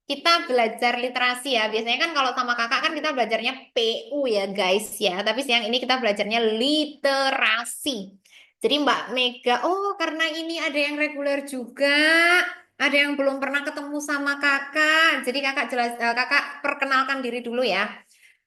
kita belajar literasi ya. Biasanya kan kalau sama kakak kan kita belajarnya PU ya guys ya. Tapi siang ini kita belajarnya literasi. Jadi Mbak Mega, oh karena ini ada yang reguler juga. Ada yang belum pernah ketemu sama kakak. Jadi kakak kakak perkenalkan diri dulu ya.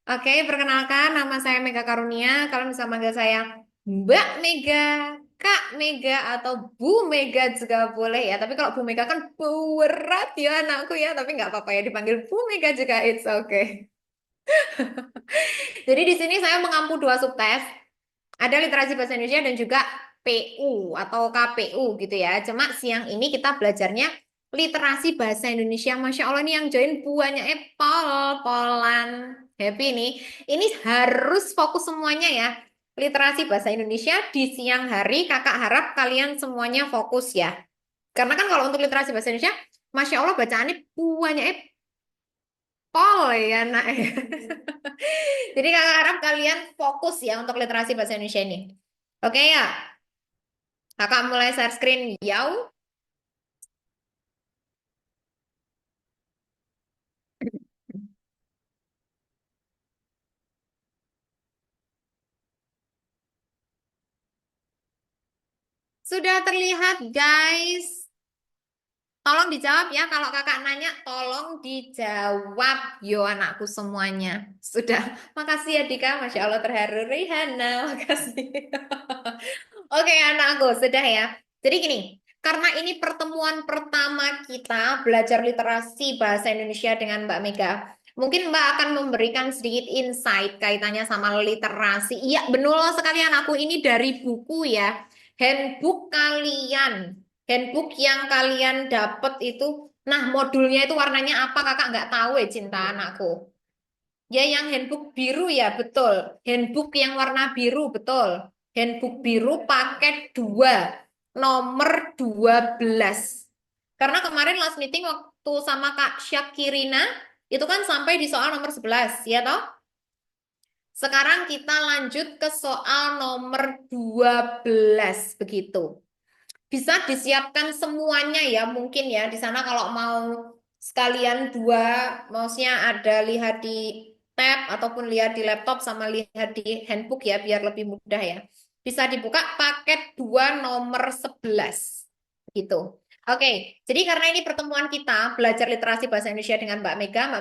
Oke, perkenalkan nama saya Mega Karunia. Kalian bisa manggil saya Mbak Mega, Kak Mega, atau Bu Mega juga boleh ya. Tapi kalau Bu Mega kan berat ya anakku ya. Tapi nggak apa-apa ya dipanggil Bu Mega juga. It's okay. Jadi di sini saya mengampu dua subtes. Ada literasi bahasa Indonesia dan juga PU atau KPU gitu ya. Cuma siang ini kita belajarnya literasi bahasa Indonesia. Masya Allah nih yang join banyak Polan. Happy nih. Ini harus fokus semuanya ya. Literasi bahasa Indonesia di siang hari kakak harap kalian semuanya fokus ya. Karena kan kalau untuk literasi bahasa Indonesia, Masya Allah bacaannya banyak pol ya nak. Jadi kakak harap kalian fokus ya untuk literasi bahasa Indonesia ini. Oke ya, kakak mulai share screen. Yau. Sudah terlihat guys. Tolong dijawab ya. Kalau kakak nanya, tolong dijawab. Yo anakku semuanya. Sudah. Makasih ya Dika. Masya Allah terharu. Rihana, makasih. Oke anakku, sudah ya. Jadi gini, karena ini pertemuan pertama kita belajar literasi bahasa Indonesia dengan Mbak Mega. Mungkin Mbak akan memberikan sedikit insight kaitannya sama literasi. Iya, benar sekali anakku. Ini dari buku ya. Handbook kalian. Handbook yang kalian dapat itu. Nah, modulnya itu warnanya apa? Kakak nggak tahu ya, cinta anakku. Ya, yang handbook biru ya, betul. Handbook yang warna biru, betul. Handbook biru paket 2, nomor 12. Karena kemarin last meeting waktu sama Kak Syakirina, itu kan sampai di soal nomor 11, ya toh? Sekarang kita lanjut ke soal nomor 12, begitu. Bisa disiapkan semuanya ya, mungkin ya. Di sana kalau mau sekalian dua, mouse-nya ada lihat di tab ataupun lihat di laptop sama lihat di handbook ya, biar lebih mudah ya. Bisa dibuka paket 2 nomor 11. Gitu. Oke, jadi karena ini pertemuan kita belajar literasi bahasa Indonesia dengan Mbak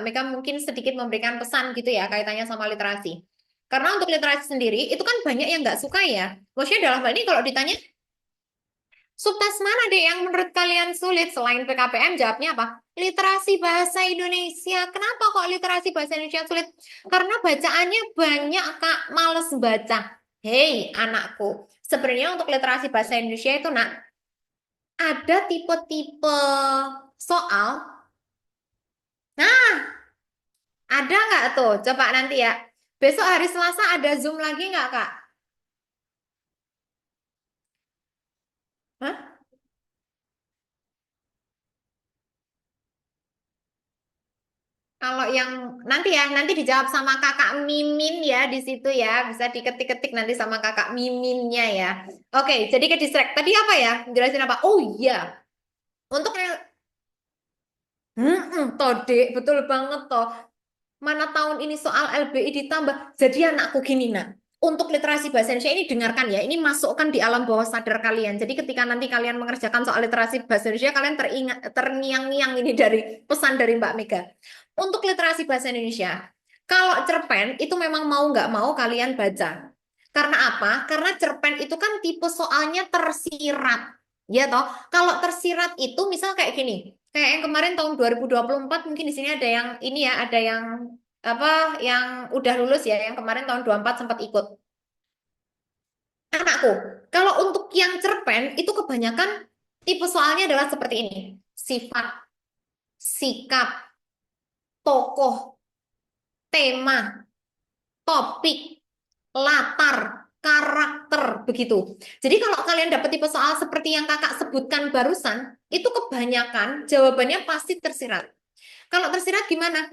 Mega mungkin sedikit memberikan pesan gitu ya kaitannya sama literasi. Karena untuk literasi sendiri itu kan banyak yang nggak suka ya. Maksudnya dalam hal ini kalau ditanya subtes mana deh yang menurut kalian sulit selain PKPM? Jawabnya apa? Literasi bahasa Indonesia. Kenapa kok literasi bahasa Indonesia sulit? Karena bacaannya banyak, Kak. Males baca. Hei, anakku. Sebenarnya untuk literasi bahasa Indonesia itu, nak, ada tipe-tipe soal. Nah, ada nggak tuh? Coba nanti ya. Besok hari Selasa ada Zoom lagi nggak, Kak? Hah? Kalau yang nanti ya, nanti dijawab sama kakak Mimin ya di situ ya. Bisa diketik-ketik nanti sama kakak Miminnya ya. Oke, jadi ke distract. Tadi apa ya? Jelasin apa? Oh iya, untuk toh Dek, betul banget toh. Mana tahun ini soal LBI ditambah. Jadi anakku gini nak. Untuk literasi bahasa Indonesia ini dengarkan ya. Ini masukkan di alam bawah sadar kalian. Jadi ketika nanti kalian mengerjakan soal literasi bahasa Indonesia, kalian teringat terngiang-ngiang ini dari pesan dari Mbak Mega. Untuk literasi bahasa Indonesia, kalau cerpen itu memang mau nggak mau kalian baca. Karena apa? Karena cerpen itu kan tipe soalnya tersirat. Ya toh, kalau tersirat itu misal kayak gini, kayak yang kemarin tahun 2024 mungkin di sini ada yang ini ya, ada yang apa yang udah lulus ya, yang kemarin tahun 24 sempat ikut. Anakku, kalau untuk yang cerpen itu kebanyakan tipe soalnya adalah seperti ini. Sifat, sikap, tokoh, tema, topik, latar, karakter, begitu. Jadi kalau kalian dapat tipe soal seperti yang kakak sebutkan barusan, itu kebanyakan jawabannya pasti tersirat. Kalau tersirat gimana?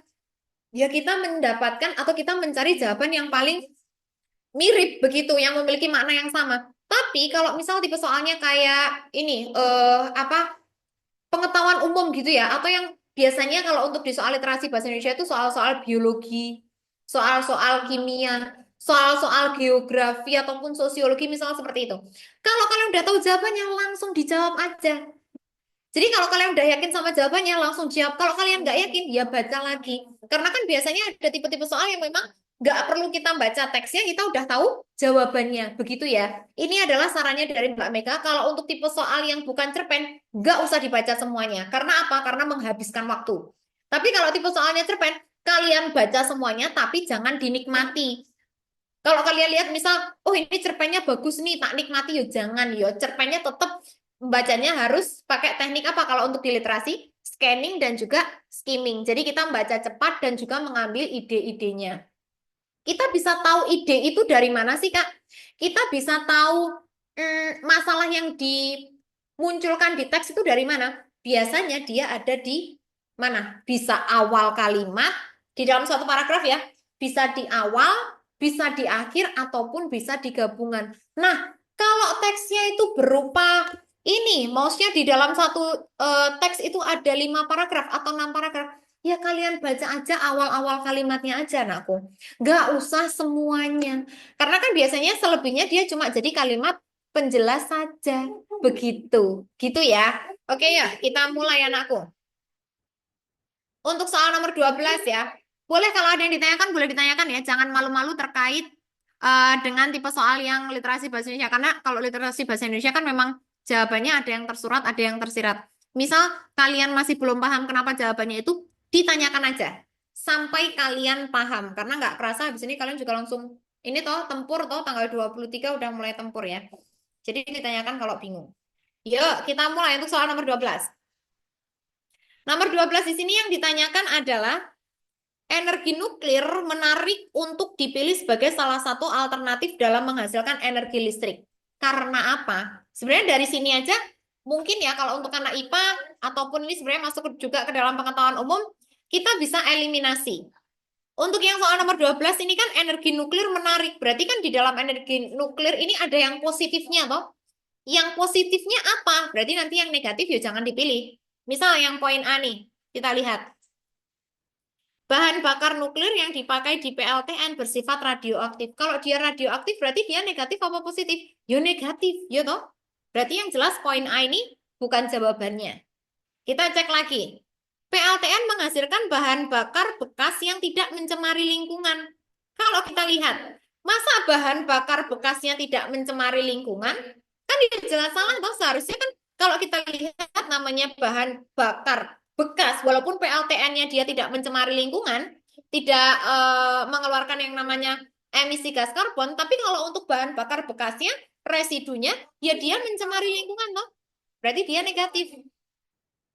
Ya kita mendapatkan atau kita mencari jawaban yang paling mirip begitu, yang memiliki makna yang sama. Tapi kalau misal tipe soalnya kayak ini, apa pengetahuan umum gitu ya, atau yang Biasanya kalau untuk di soal literasi bahasa Indonesia itu soal-soal biologi, soal-soal kimia, soal-soal geografi ataupun sosiologi misalnya seperti itu. Kalau kalian udah tahu jawabannya langsung dijawab aja. Jadi kalau kalian udah yakin sama jawabannya langsung jawab. Kalau kalian nggak yakin ya baca lagi. Karena kan biasanya ada tipe-tipe soal yang memang nggak perlu kita baca teksnya, kita udah tahu jawabannya. Begitu ya. Ini adalah sarannya dari Mbak Mega. Kalau untuk tipe soal yang bukan cerpen, nggak usah dibaca semuanya. Karena apa? Karena menghabiskan waktu. Tapi kalau tipe soalnya cerpen, kalian baca semuanya tapi jangan dinikmati. Kalau kalian lihat misal, oh ini cerpennya bagus nih, tak nikmati yo jangan yo. Cerpennya tetap bacanya harus pakai teknik apa kalau untuk di literasi? Scanning dan juga skimming. Jadi kita membaca cepat dan juga mengambil ide-idenya. Kita bisa tahu ide itu dari mana sih, Kak? Kita bisa tahu masalah yang dimunculkan di teks itu dari mana? Biasanya dia ada di mana? Bisa awal kalimat, di dalam suatu paragraf ya. Bisa di awal, bisa di akhir, ataupun bisa di gabungan. Nah, kalau teksnya itu berupa ini, maksudnya di dalam satu teks itu ada 5 paragraf atau 6 paragraf. Ya kalian baca aja awal-awal kalimatnya aja, anakku. Nggak usah semuanya. Karena kan biasanya selebihnya dia cuma jadi kalimat penjelas saja. Begitu. Gitu ya. Oke ya, kita mulai anakku. Untuk soal nomor 12 ya. Boleh kalau ada yang ditanyakan, boleh ditanyakan ya. Jangan malu-malu terkait dengan tipe soal yang literasi bahasa Indonesia. Karena kalau literasi bahasa Indonesia kan memang jawabannya ada yang tersurat, ada yang tersirat. Misal kalian masih belum paham kenapa jawabannya itu, ditanyakan aja. Sampai kalian paham. Karena nggak kerasa habis ini kalian juga langsung, ini toh tempur toh tanggal 23 udah mulai tempur ya. Jadi ditanyakan kalau bingung. Yuk, kita mulai untuk soal nomor 12. Nomor 12 di sini yang ditanyakan adalah energi nuklir menarik untuk dipilih sebagai salah satu alternatif dalam menghasilkan energi listrik. Karena apa? Sebenarnya dari sini aja mungkin ya kalau untuk anak IPA ataupun ini sebenarnya masuk juga ke dalam pengetahuan umum, kita bisa eliminasi. Untuk yang soal nomor 12 ini kan energi nuklir menarik. Berarti kan di dalam energi nuklir ini ada yang positifnya toh. Yang positifnya apa? Berarti nanti yang negatif ya jangan dipilih. Misal yang poin A nih, kita lihat. Bahan bakar nuklir yang dipakai di PLTN bersifat radioaktif. Kalau dia radioaktif berarti dia negatif apa positif? Ya negatif, ya toh? Berarti yang jelas poin A ini bukan jawabannya. Kita cek lagi. PLTN menghasilkan bahan bakar bekas yang tidak mencemari lingkungan. Kalau kita lihat, masa bahan bakar bekasnya tidak mencemari lingkungan? Kan dia jelas salah toh seharusnya kan kalau kita lihat namanya bahan bakar bekas walaupun PLTN-nya dia tidak mencemari lingkungan, tidak mengeluarkan yang namanya emisi gas karbon, tapi kalau untuk bahan bakar bekasnya residunya ya dia mencemari lingkungan toh. Berarti dia negatif.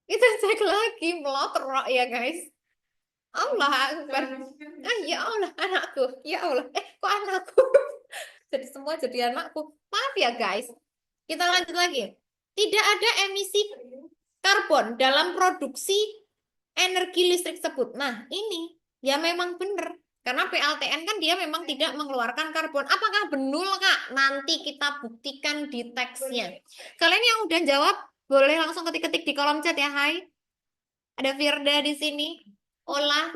Kita cek lagi melotrok ya guys. Allah Akbar. Ah, ya Allah anakku. Ya Allah. Kok anakku? Jadi semua jadi anakku. Maaf ya guys. Kita lanjut lagi. Tidak ada emisi karbon dalam produksi energi listrik tersebut. Nah, ini ya memang benar. Karena PLTN kan dia memang tidak mengeluarkan karbon. Apakah benar, Kak? Nanti kita buktikan di teksnya. Kalian yang udah jawab, boleh langsung ketik-ketik di kolom chat ya, hai. Ada Firda di sini. Ola.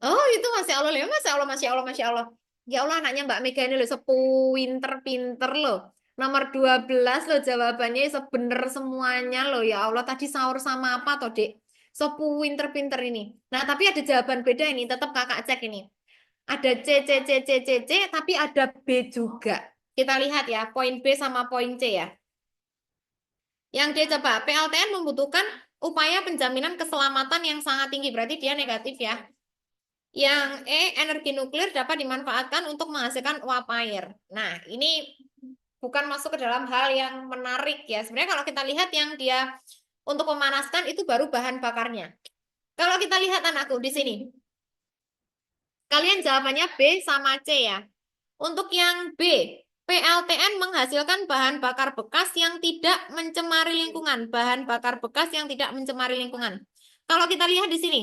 Oh, itu Masya Allah. Ya, Masya Allah, Masya Allah, Masya Allah. Ya Allah, anaknya Mbak Mega ini loh, sepinter-pinter loh. Nomor 12 loh jawabannya, sebener semuanya loh. Ya Allah, tadi sahur sama apa toh, Dek? Sepinter-pinter ini. Nah, tapi ada jawaban beda ini. Tetap kakak cek ini. Ada C, C, C, C, C, C, tapi ada B juga. Kita lihat ya, poin B sama poin C ya. Yang dia coba, PLTN membutuhkan upaya penjaminan keselamatan yang sangat tinggi. Berarti dia negatif ya. Yang E, energi nuklir dapat dimanfaatkan untuk menghasilkan uap air. Nah, ini bukan masuk ke dalam hal yang menarik ya. Sebenarnya kalau kita lihat yang dia untuk memanaskan itu baru bahan bakarnya. Kalau kita lihat anakku di sini, kalian jawabannya B sama C ya. Untuk yang B, PLTN menghasilkan bahan bakar bekas yang tidak mencemari lingkungan. Bahan bakar bekas yang tidak mencemari lingkungan. Kalau kita lihat di sini,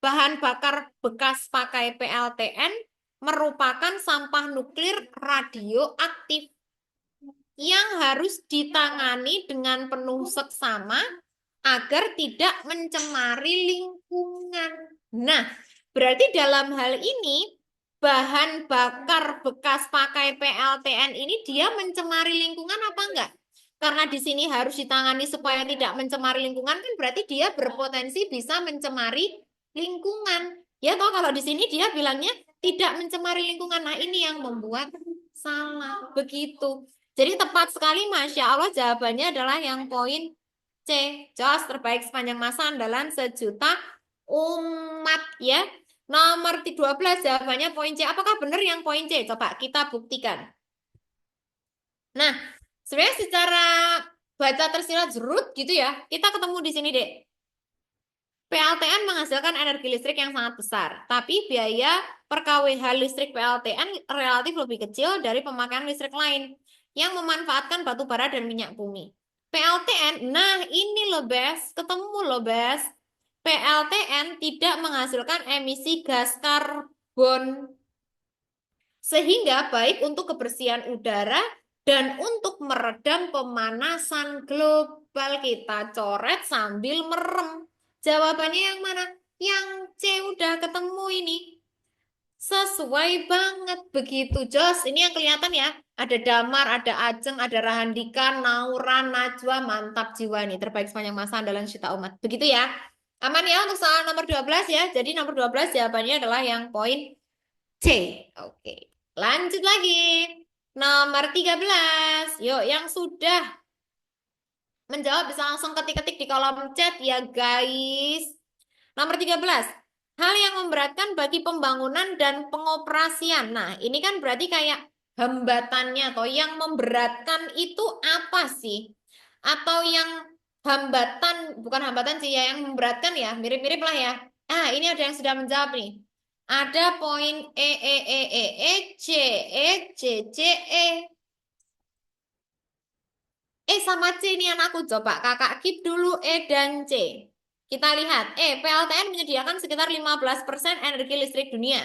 bahan bakar bekas pakai PLTN merupakan sampah nuklir radioaktif yang harus ditangani dengan penuh seksama agar tidak mencemari lingkungan. Nah, berarti dalam hal ini bahan bakar bekas pakai PLTN ini dia mencemari lingkungan apa enggak? Karena di sini harus ditangani supaya tidak mencemari lingkungan kan berarti dia berpotensi bisa mencemari lingkungan. Ya toh kalau di sini dia bilangnya tidak mencemari lingkungan. Nah, ini yang membuat salah. Begitu. Jadi tepat sekali Masya Allah jawabannya adalah yang poin C. Jos terbaik sepanjang masa andalan sejuta umat ya. Nomor 12 jawabannya poin C. Apakah benar yang poin C? Coba kita buktikan. Nah, sebenarnya secara baca tersirat jerut gitu ya. Kita ketemu di sini, Dek. PLTN menghasilkan energi listrik yang sangat besar, tapi biaya per kWh listrik PLTN relatif lebih kecil dari pemakaian listrik lain yang memanfaatkan batu bara dan minyak bumi. PLTN, nah ini loh Bes, ketemu loh Bes. PLTN tidak menghasilkan emisi gas karbon, sehingga baik untuk kebersihan udara dan untuk meredam pemanasan global. Kita coret sambil merem. Jawabannya yang mana? Yang C udah ketemu ini. Sesuai banget begitu, Jos. Ini yang kelihatan ya. Ada Damar, ada Ajeng, ada Rahandika, Naura, Najwa, mantap jiwa nih. Terbaik sepanjang masa andalan Syita Umat. Begitu ya. Aman ya untuk soal nomor 12 ya. Jadi nomor 12 jawabannya adalah yang poin C. Oke. Lanjut lagi. Nomor 13. Yuk, yang sudah menjawab bisa langsung ketik-ketik di kolom chat ya guys. Nomor 13. Hal yang memberatkan bagi pembangunan dan pengoperasian. Nah, ini kan berarti kayak hambatannya atau yang memberatkan itu apa sih? Atau yang hambatan, bukan hambatan sih ya, yang memberatkan ya, mirip-mirip lah ya. Ah, ini ada yang sudah menjawab nih. Ada poin C, E. Sama C ini anakku. Coba kakak keep dulu E dan C. Kita lihat. PLTN menyediakan sekitar 15% energi listrik dunia.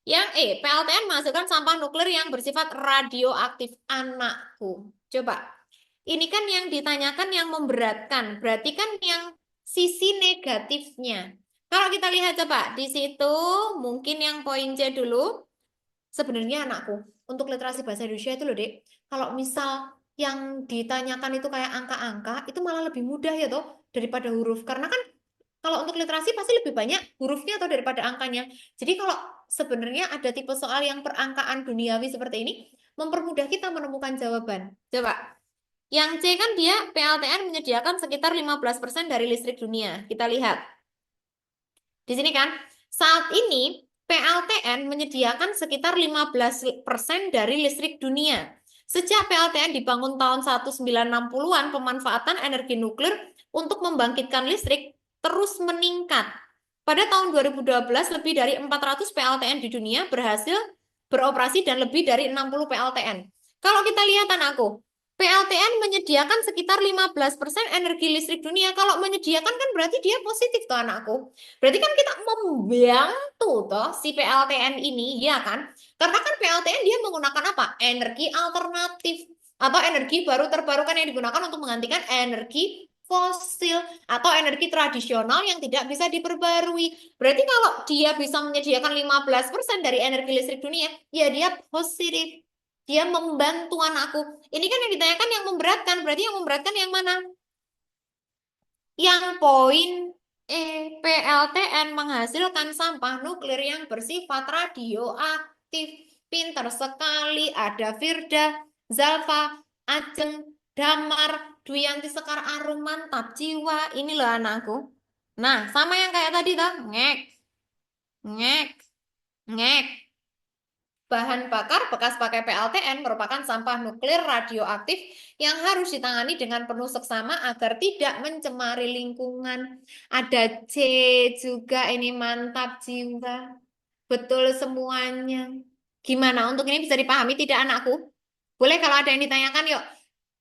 Yang PLTN menghasilkan sampah nuklir yang bersifat radioaktif anakku. Coba. Ini kan yang ditanyakan yang memberatkan. Berarti kan yang sisi negatifnya. Kalau kita lihat coba. Di situ mungkin yang poin C dulu. Sebenarnya anakku, untuk literasi bahasa Indonesia itu loh, Dek. Kalau misal yang ditanyakan itu kayak angka-angka, itu malah lebih mudah ya toh daripada huruf. Karena kan kalau untuk literasi pasti lebih banyak hurufnya atau daripada angkanya. Jadi kalau sebenarnya ada tipe soal yang perangkaan duniawi seperti ini, mempermudah kita menemukan jawaban. Coba. Yang C kan dia PLTN menyediakan sekitar 15% dari listrik dunia. Kita lihat. Di sini kan, saat ini PLTN menyediakan sekitar 15% dari listrik dunia. Sejak PLTN dibangun tahun 1960-an, pemanfaatan energi nuklir untuk membangkitkan listrik terus meningkat. Pada tahun 2012, lebih dari 400 PLTN di dunia berhasil beroperasi dan lebih dari 60 PLTN. Kalau kita lihat anakku, PLTN menyediakan sekitar 15% energi listrik dunia. Kalau menyediakan kan berarti dia positif tuh anakku. Berarti kan kita membantu toh si PLTN ini, ya kan? Karena kan PLTN dia menggunakan apa? Energi alternatif atau energi baru terbarukan yang digunakan untuk menggantikan energi fosil atau energi tradisional yang tidak bisa diperbarui. Berarti kalau dia bisa menyediakan 15% dari energi listrik dunia, ya dia positif. Dia membantu anakku. Ini kan yang ditanyakan yang memberatkan. Berarti yang memberatkan yang mana? Yang poin PLTN menghasilkan sampah nuklir yang bersifat radioaktif. Pinter sekali. Ada Firda, Zalfa, Ajeng, Damar, Duyanti Sekar Arum, mantap jiwa. Ini loh anakku. Nah, sama yang kayak tadi tuh. Ngek, ngek, ngek. Bahan bakar bekas pakai PLTN merupakan sampah nuklir radioaktif yang harus ditangani dengan penuh seksama agar tidak mencemari lingkungan. Ada C juga ini mantap jiwa. Betul semuanya. Gimana untuk ini bisa dipahami tidak anakku? Boleh kalau ada yang ditanyakan yuk.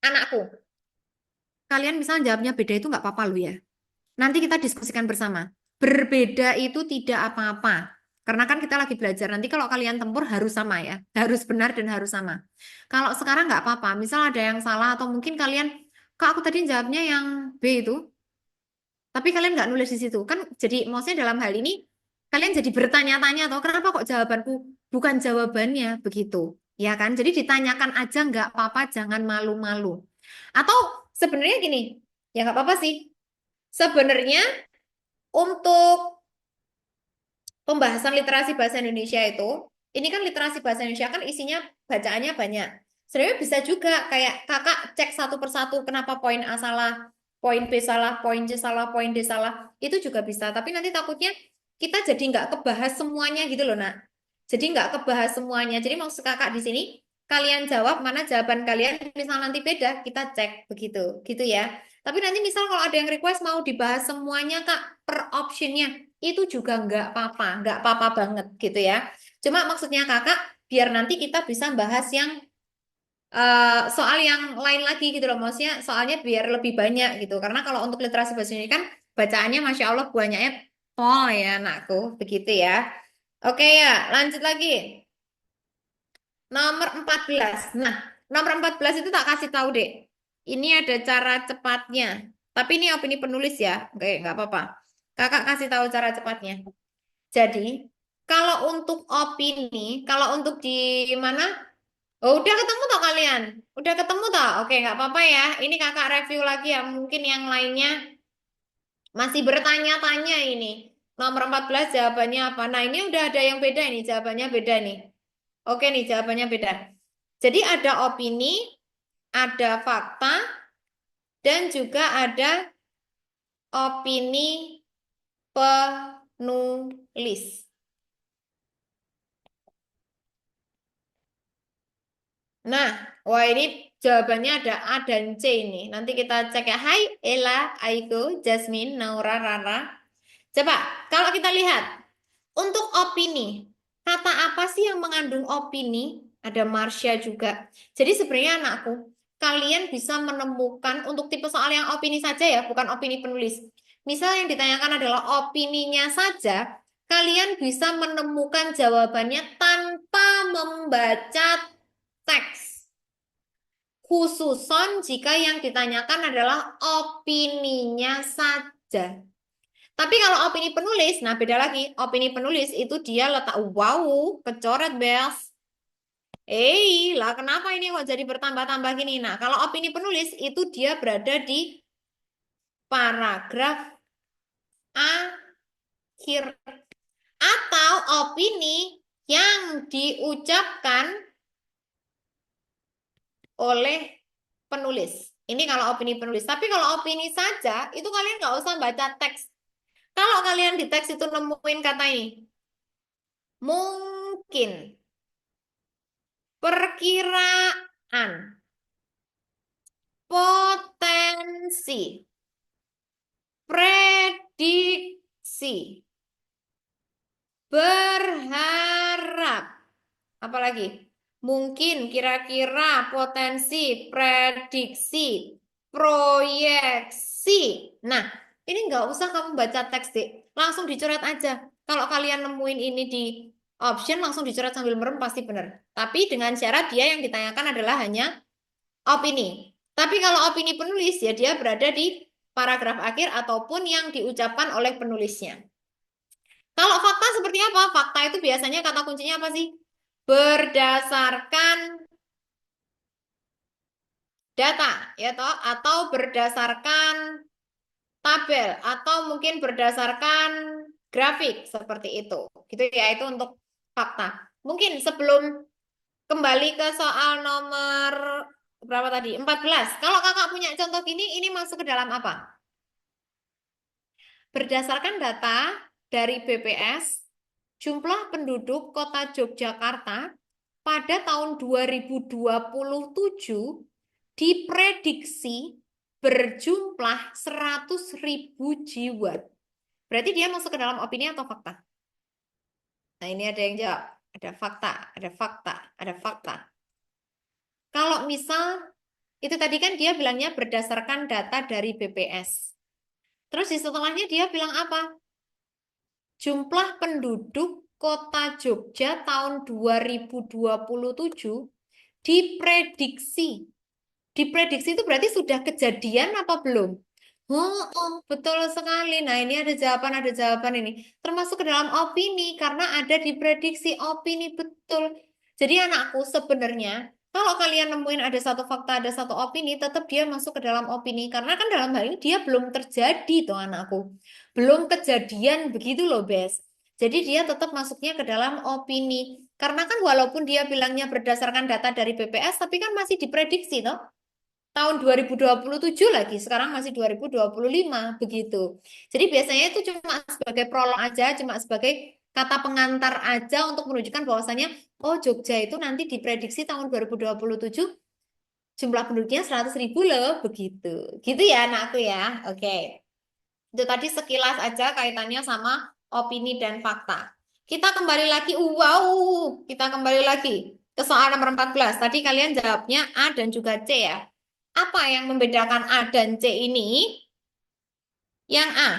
Anakku, kalian misalnya jawabnya beda itu nggak apa-apa lu ya. Nanti kita diskusikan bersama. Berbeda itu tidak apa-apa. Karena kan kita lagi belajar. Nanti kalau kalian tempur harus sama ya. Harus benar dan harus sama. Kalau sekarang nggak apa-apa. Misal ada yang salah atau mungkin kalian, kak aku tadi jawabnya yang B itu. Tapi kalian nggak nulis di situ. Kan jadi maksudnya dalam hal ini kalian jadi bertanya-tanya atau kenapa kok jawabanku bukan jawabannya begitu. Ya kan? Jadi ditanyakan aja nggak apa-apa, jangan malu-malu. Atau sebenarnya gini, ya nggak apa-apa sih. Sebenarnya untuk pembahasan literasi bahasa Indonesia itu, ini kan literasi bahasa Indonesia kan isinya bacaannya banyak. Sebenarnya bisa juga kayak kakak cek satu persatu kenapa poin A salah, poin B salah, poin C salah, poin D salah. Itu juga bisa. Tapi nanti takutnya kita jadi nggak kebahas semuanya gitu loh, nak. Jadi nggak kebahas semuanya. Jadi maksud kakak di sini, kalian jawab mana jawaban kalian. Misal nanti beda, kita cek begitu, gitu ya. Tapi nanti misal kalau ada yang request mau dibahas semuanya kak per optionnya, itu juga nggak apa-apa banget gitu ya. Cuma maksudnya kakak, biar nanti kita bisa bahas yang soal yang lain lagi gitu loh, maksudnya soalnya biar lebih banyak gitu. Karena kalau untuk literasi bahasa Indonesia kan bacaannya Masya Allah banyaknya pol ya anakku, begitu ya. Oke ya, lanjut lagi. Nomor 14. Nah, nomor 14 itu tak kasih tahu deh. Ini ada cara cepatnya. Tapi ini opini penulis ya. Oke, nggak apa-apa. Kakak kasih tahu cara cepatnya. Jadi, kalau untuk opini, kalau untuk di mana? Oh, udah ketemu toh kalian? Udah ketemu toh? Oke, nggak apa-apa ya. Ini kakak review lagi ya. Mungkin yang lainnya masih bertanya-tanya ini. Nomor 14 jawabannya apa? Nah, ini udah ada yang beda nih. Jawabannya beda nih. Oke nih, jawabannya beda. Jadi ada opini, ada fakta, dan juga ada opini penulis. Nah, wah ini jawabannya ada A dan C ini. Nanti kita cek ya. Hai Ella, Aiko, Jasmine, Naura, Rara. Coba, kalau kita lihat untuk opini, kata apa sih yang mengandung opini? Ada Marsha juga. Jadi sebenarnya anakku, kalian bisa menemukan untuk tipe soal yang opini saja ya, bukan opini penulis. Misal yang ditanyakan adalah opininya saja, kalian bisa menemukan jawabannya tanpa membaca teks. Khususon jika yang ditanyakan adalah opininya saja. Tapi kalau opini penulis, nah beda lagi. Opini penulis itu dia letak wow, kecoret bels. Lah kenapa ini kok jadi bertambah-tambah gini? Nah, kalau opini penulis itu dia berada di paragraf akhir atau opini yang diucapkan oleh penulis. Ini kalau opini penulis. Tapi kalau opini saja, itu kalian nggak usah baca teks. Kalau kalian di teks itu nemuin kata ini, mungkin, perkiraan, potensi, prediksi, berharap, apalagi mungkin, kira-kira, potensi, prediksi, proyeksi. Nah, ini nggak usah kamu baca teks deh, langsung dicoret aja. Kalau kalian nemuin ini di option, langsung dicoret sambil merem pasti benar. Tapi dengan syarat dia yang ditanyakan adalah hanya opini. Tapi kalau opini penulis ya dia berada di paragraf akhir ataupun yang diucapkan oleh penulisnya. Kalau fakta seperti apa? Fakta itu biasanya kata kuncinya apa sih? Berdasarkan data, ya toh, atau berdasarkan tabel, atau mungkin berdasarkan grafik seperti itu. Gitu ya, itu untuk fakta. Mungkin sebelum kembali ke soal nomor berapa tadi? 14. Kalau kakak punya contoh gini, ini masuk ke dalam apa? Berdasarkan data dari BPS, jumlah penduduk kota Yogyakarta pada tahun 2027 diprediksi berjumlah 100.000 jiwa. Berarti dia masuk ke dalam opini atau fakta? Nah, ini ada yang jawab. Ada fakta, ada fakta, ada fakta. Kalau misal, itu tadi kan dia bilangnya berdasarkan data dari BPS. Terus di setelahnya dia bilang apa? Jumlah penduduk kota Jogja tahun 2027 diprediksi. Diprediksi itu berarti sudah kejadian apa belum? Betul sekali. Nah, ini ada jawaban ini. Termasuk ke dalam opini, karena ada di prediksi opini, betul. Jadi anakku sebenarnya, kalau kalian nemuin ada satu fakta, ada satu opini, tetap dia masuk ke dalam opini. Karena kan dalam hal ini dia belum terjadi tuh anakku. Belum kejadian begitu loh, Bes. Jadi dia tetap masuknya ke dalam opini. Karena kan walaupun dia bilangnya berdasarkan data dari BPS, tapi kan masih diprediksi toh tahun 2027 lagi, sekarang masih 2025 begitu. Jadi biasanya itu cuma sebagai prolog aja, cuma sebagai kata pengantar aja untuk menunjukkan bahwasannya, oh Jogja itu nanti diprediksi tahun 2027 jumlah penduduknya 100 ribu loh, begitu. Gitu ya anakku ya, oke. Itu tadi sekilas aja kaitannya sama opini dan fakta. Kita kembali lagi, wow, kita kembali lagi ke soal nomor 14. Tadi kalian jawabnya A dan juga C ya. Apa yang membedakan A dan C ini? Yang A,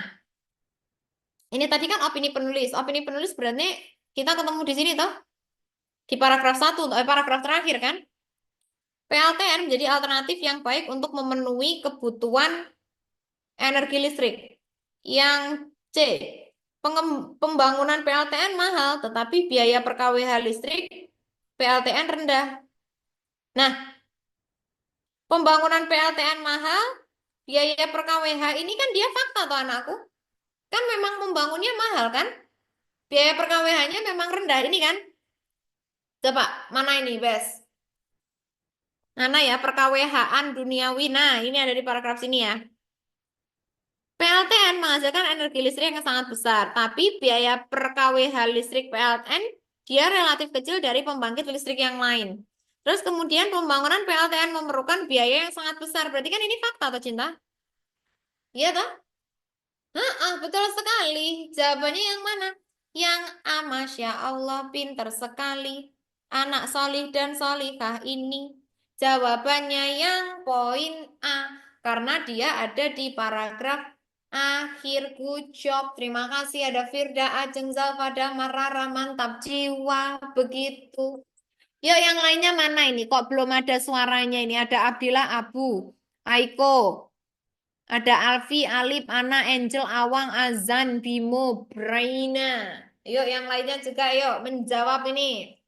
ini tadi kan opini penulis. Opini penulis berarti kita ketemu di sini toh, di paragraf satu, paragraf terakhir kan? PLTN menjadi alternatif yang baik untuk memenuhi kebutuhan energi listrik. Yang C, pembangunan PLTN mahal, tetapi biaya per kWh listrik PLTN rendah. Nah, pembangunan PLTN mahal, biaya per kWh ini kan dia fakta tuh anakku. Kan memang membangunnya mahal kan? Biaya per kWh-nya memang rendah ini kan? Coba, mana ini, Bes? Mana ya per kWh-an duniawi? Nah, ini ada di paragraf sini ya. PLTN menghasilkan energi listrik yang sangat besar, tapi biaya per kWh listrik PLTN dia relatif kecil dari pembangkit listrik yang lain. Terus kemudian pembangunan PLTN memerlukan biaya yang sangat besar. Berarti kan ini fakta atau cinta? Iya toh? Betul sekali. Jawabannya yang mana? Yang A, Masya Allah, pinter sekali. Anak solih dan solihah ini. Jawabannya yang poin A. Karena dia ada di paragraf akhir. Good job. Terima kasih ada Firda, Ajeng, Zalfada, Marara, mantap jiwa. Begitu. Yuk yang lainnya mana ini? Kok belum ada suaranya ini? Ada Abdillah, Abu, Aiko. Ada Alfi, Alip, Ana, Angel, Awang, Azan, Bimo, Braina. Yuk, yang lainnya juga yuk menjawab ini.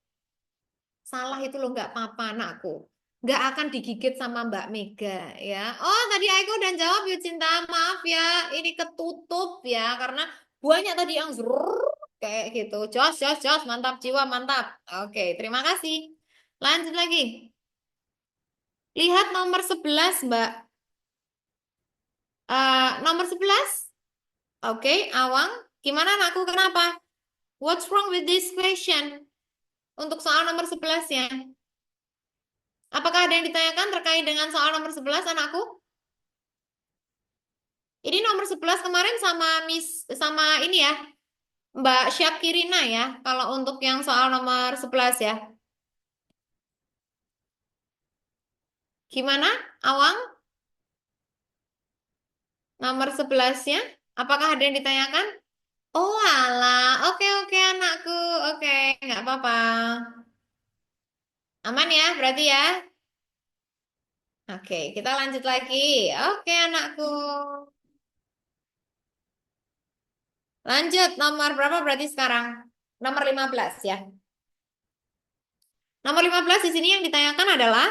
Salah itu loh nggak apa-apa anakku. Nggak akan digigit sama Mbak Mega ya. Oh, tadi aku udah jawab yuk Cinta. Maaf ya, ini ketutup ya karena banyak tadi yang zrrr, kayak gitu. Jos, jos, jos, mantap jiwa, mantap. Oke, terima kasih. Lanjut lagi. Lihat nomor 11 Mbak. Nomor 11. Oke, Awang, gimana anakku? Kenapa? What's wrong with this question? Untuk soal nomor 11 ya. Apakah ada yang ditanyakan terkait dengan soal nomor 11 anakku? Ini nomor 11 kemarin sama sama ini ya, Mbak Syakirina ya. Kalau untuk yang soal nomor 11 ya. Gimana, Awang? Nomor 11-nya? Apakah ada yang ditanyakan? Oh alah, oke oke anakku. Oke, nggak apa-apa. Aman ya, berarti ya. Oke, kita lanjut lagi. Oke, anakku. Lanjut, nomor berapa berarti sekarang? Nomor 15 ya. Nomor 15 di sini yang ditanyakan adalah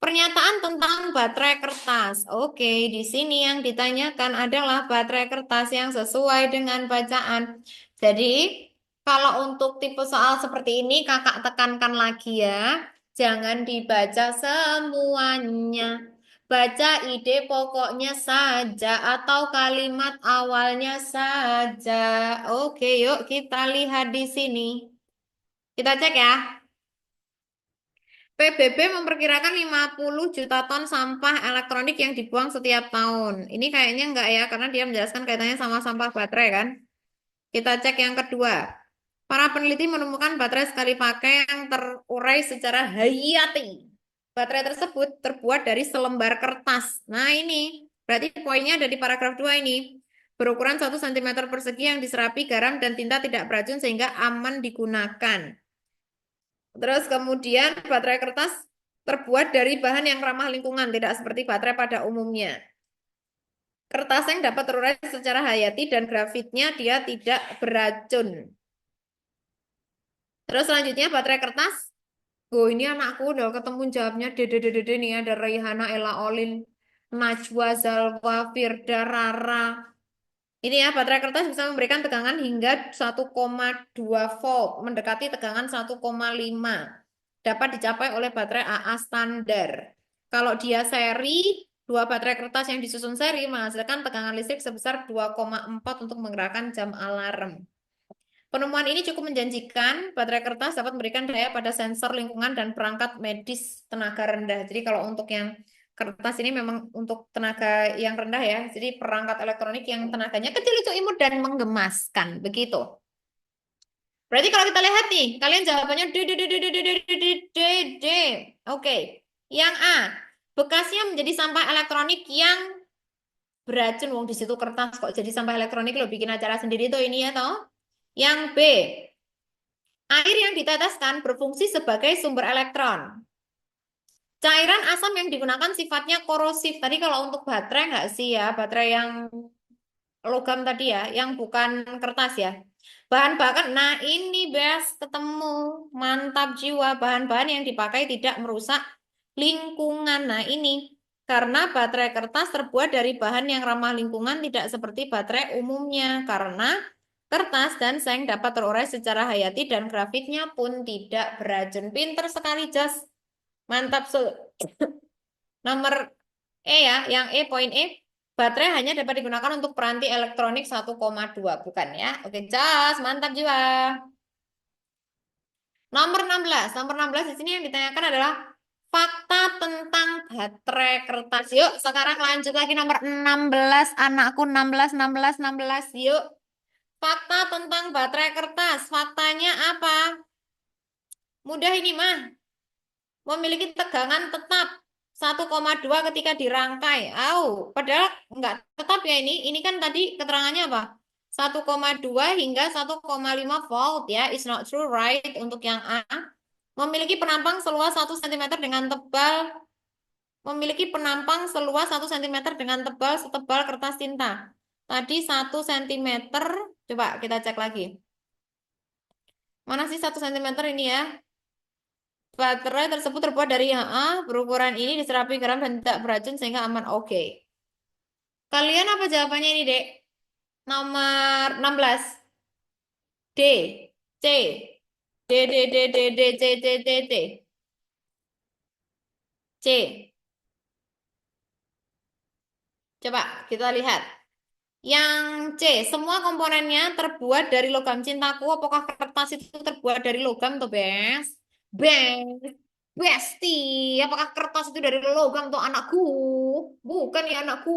pernyataan tentang baterai kertas. Oke, di sini yang ditanyakan adalah baterai kertas yang sesuai dengan bacaan. Jadi, kalau untuk tipe soal seperti ini, kakak tekankan lagi ya. Jangan dibaca semuanya. Baca ide pokoknya saja atau kalimat awalnya saja. Oke, yuk kita lihat di sini. Kita cek ya. PBB memperkirakan 50 juta ton sampah elektronik yang dibuang setiap tahun. Ini kayaknya enggak ya, karena dia menjelaskan kaitannya sama sampah baterai kan. Kita cek yang kedua. Para peneliti menemukan baterai sekali pakai yang terurai secara hayati. Baterai tersebut terbuat dari selembar kertas. Nah ini, berarti poinnya ada di paragraf 2 ini. Berukuran 1 cm persegi yang diserapi garam dan tinta tidak beracun sehingga aman digunakan. Terus kemudian baterai kertas terbuat dari bahan yang ramah lingkungan, tidak seperti baterai pada umumnya. Kertas yang dapat terurai secara hayati dan grafitnya dia tidak beracun. Terus selanjutnya baterai kertas. Oh, ini anakku udah ketemu jawabnya. Dede, dede, dede nih ada Raihana, Ella Olin, Najwa, Zalwa, Firda, Rara. Ini ya, baterai kertas bisa memberikan tegangan hingga 1,2 volt, mendekati tegangan 1,5. Dapat dicapai oleh baterai AA standar. Kalau dia seri, dua baterai kertas yang disusun seri menghasilkan tegangan listrik sebesar 2,4 untuk menggerakkan jam alarm. Penemuan ini cukup menjanjikan. Baterai kertas dapat memberikan daya pada sensor lingkungan dan perangkat medis tenaga rendah. Jadi kalau untuk yang kertas ini memang untuk tenaga yang rendah ya. Jadi perangkat elektronik yang tenaganya kecil itu imut dan menggemaskan. Begitu. Berarti kalau kita lihat nih, kalian jawabannya D, D, D, D, D, D, D, D, D, D, D. Oke. Yang A, bekasnya menjadi sampah elektronik yang beracun. Wong di situ kertas kok jadi sampah elektronik lo bikin acara sendiri tuh ini ya toh. Yang B, air yang diteteskan berfungsi sebagai sumber elektron. Cairan asam yang digunakan sifatnya korosif. Tadi kalau untuk baterai nggak sih ya, baterai yang logam tadi ya, yang bukan kertas ya. Bahan bakar, nah ini best ketemu, mantap jiwa. Bahan-bahan yang dipakai tidak merusak lingkungan. Nah ini, karena baterai kertas terbuat dari bahan yang ramah lingkungan, tidak seperti baterai umumnya. Karena kertas dan seng dapat terurai secara hayati dan grafitnya pun tidak beracun. Pinter sekali, Jas. Mantap, Sul. Nomor E ya, yang E, poin E. Baterai hanya dapat digunakan untuk peranti elektronik 1,2, bukan ya. Oke, Jas, mantap jiwa. Nomor 16. Nomor 16 di sini yang ditanyakan adalah fakta tentang baterai kertas. Yuk, sekarang lanjut lagi nomor 16. Anakku 16, 16, 16. Yuk. Fakta tentang baterai kertas. Faktanya apa? Mudah ini mah. Memiliki tegangan tetap 1,2 ketika dirangkai. Padahal enggak tetap ya ini. Ini kan tadi keterangannya apa? 1,2 hingga 1,5 volt ya. It's not true, right? Untuk yang A. Memiliki penampang seluas 1 cm dengan tebal. Memiliki penampang seluas 1 cm dengan tebal setebal kertas tinta. Tadi 1 cm. Coba kita cek lagi. Mana sih 1 cm ini ya? Baterai tersebut terbuat dari HA, berukuran ini diserapi garam dan tidak beracun sehingga aman. Oke. Kalian apa jawabannya ini, Dek? Nomor 16. D. C. D, D, D, D, D, C, C, C, C. C. Coba kita lihat. Yang C, semua komponennya terbuat dari logam cintaku. Apakah kertas itu terbuat dari logam tuh, Bes? Bes. Besti, apakah kertas itu dari logam tuh anakku? Bukan ya anakku.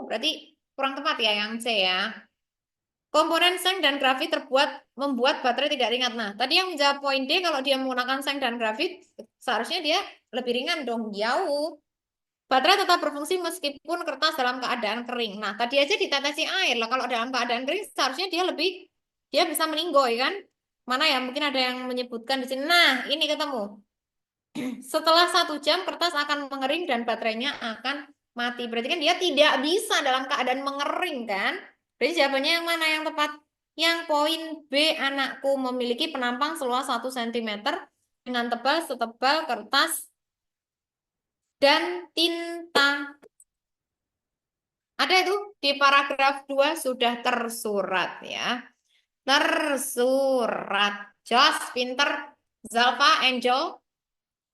Berarti kurang tepat ya yang C ya. Komponen seng dan grafit membuat baterai tidak ringan. Nah, tadi yang menjawab poin D kalau dia menggunakan seng dan grafit seharusnya dia lebih ringan dong, jauh. Baterai tetap berfungsi meskipun kertas dalam keadaan kering. Nah, tadi aja ditetesi air lah. Kalau dalam keadaan kering seharusnya dia bisa meninggoy kan? Mana ya? Mungkin ada yang menyebutkan di sini. Nah, ini ketemu. Setelah 1 jam kertas akan mengering dan baterainya akan mati. Berarti kan dia tidak bisa dalam keadaan mengering kan? Berarti jawabannya yang mana yang tepat? Yang poin B, anakku memiliki penampang seluas 1 cm dengan tebal setebal kertas dan tinta. Ada itu di paragraf 2 sudah tersurat ya. Tersurat. Jos, pinter. Zalfa, Angel,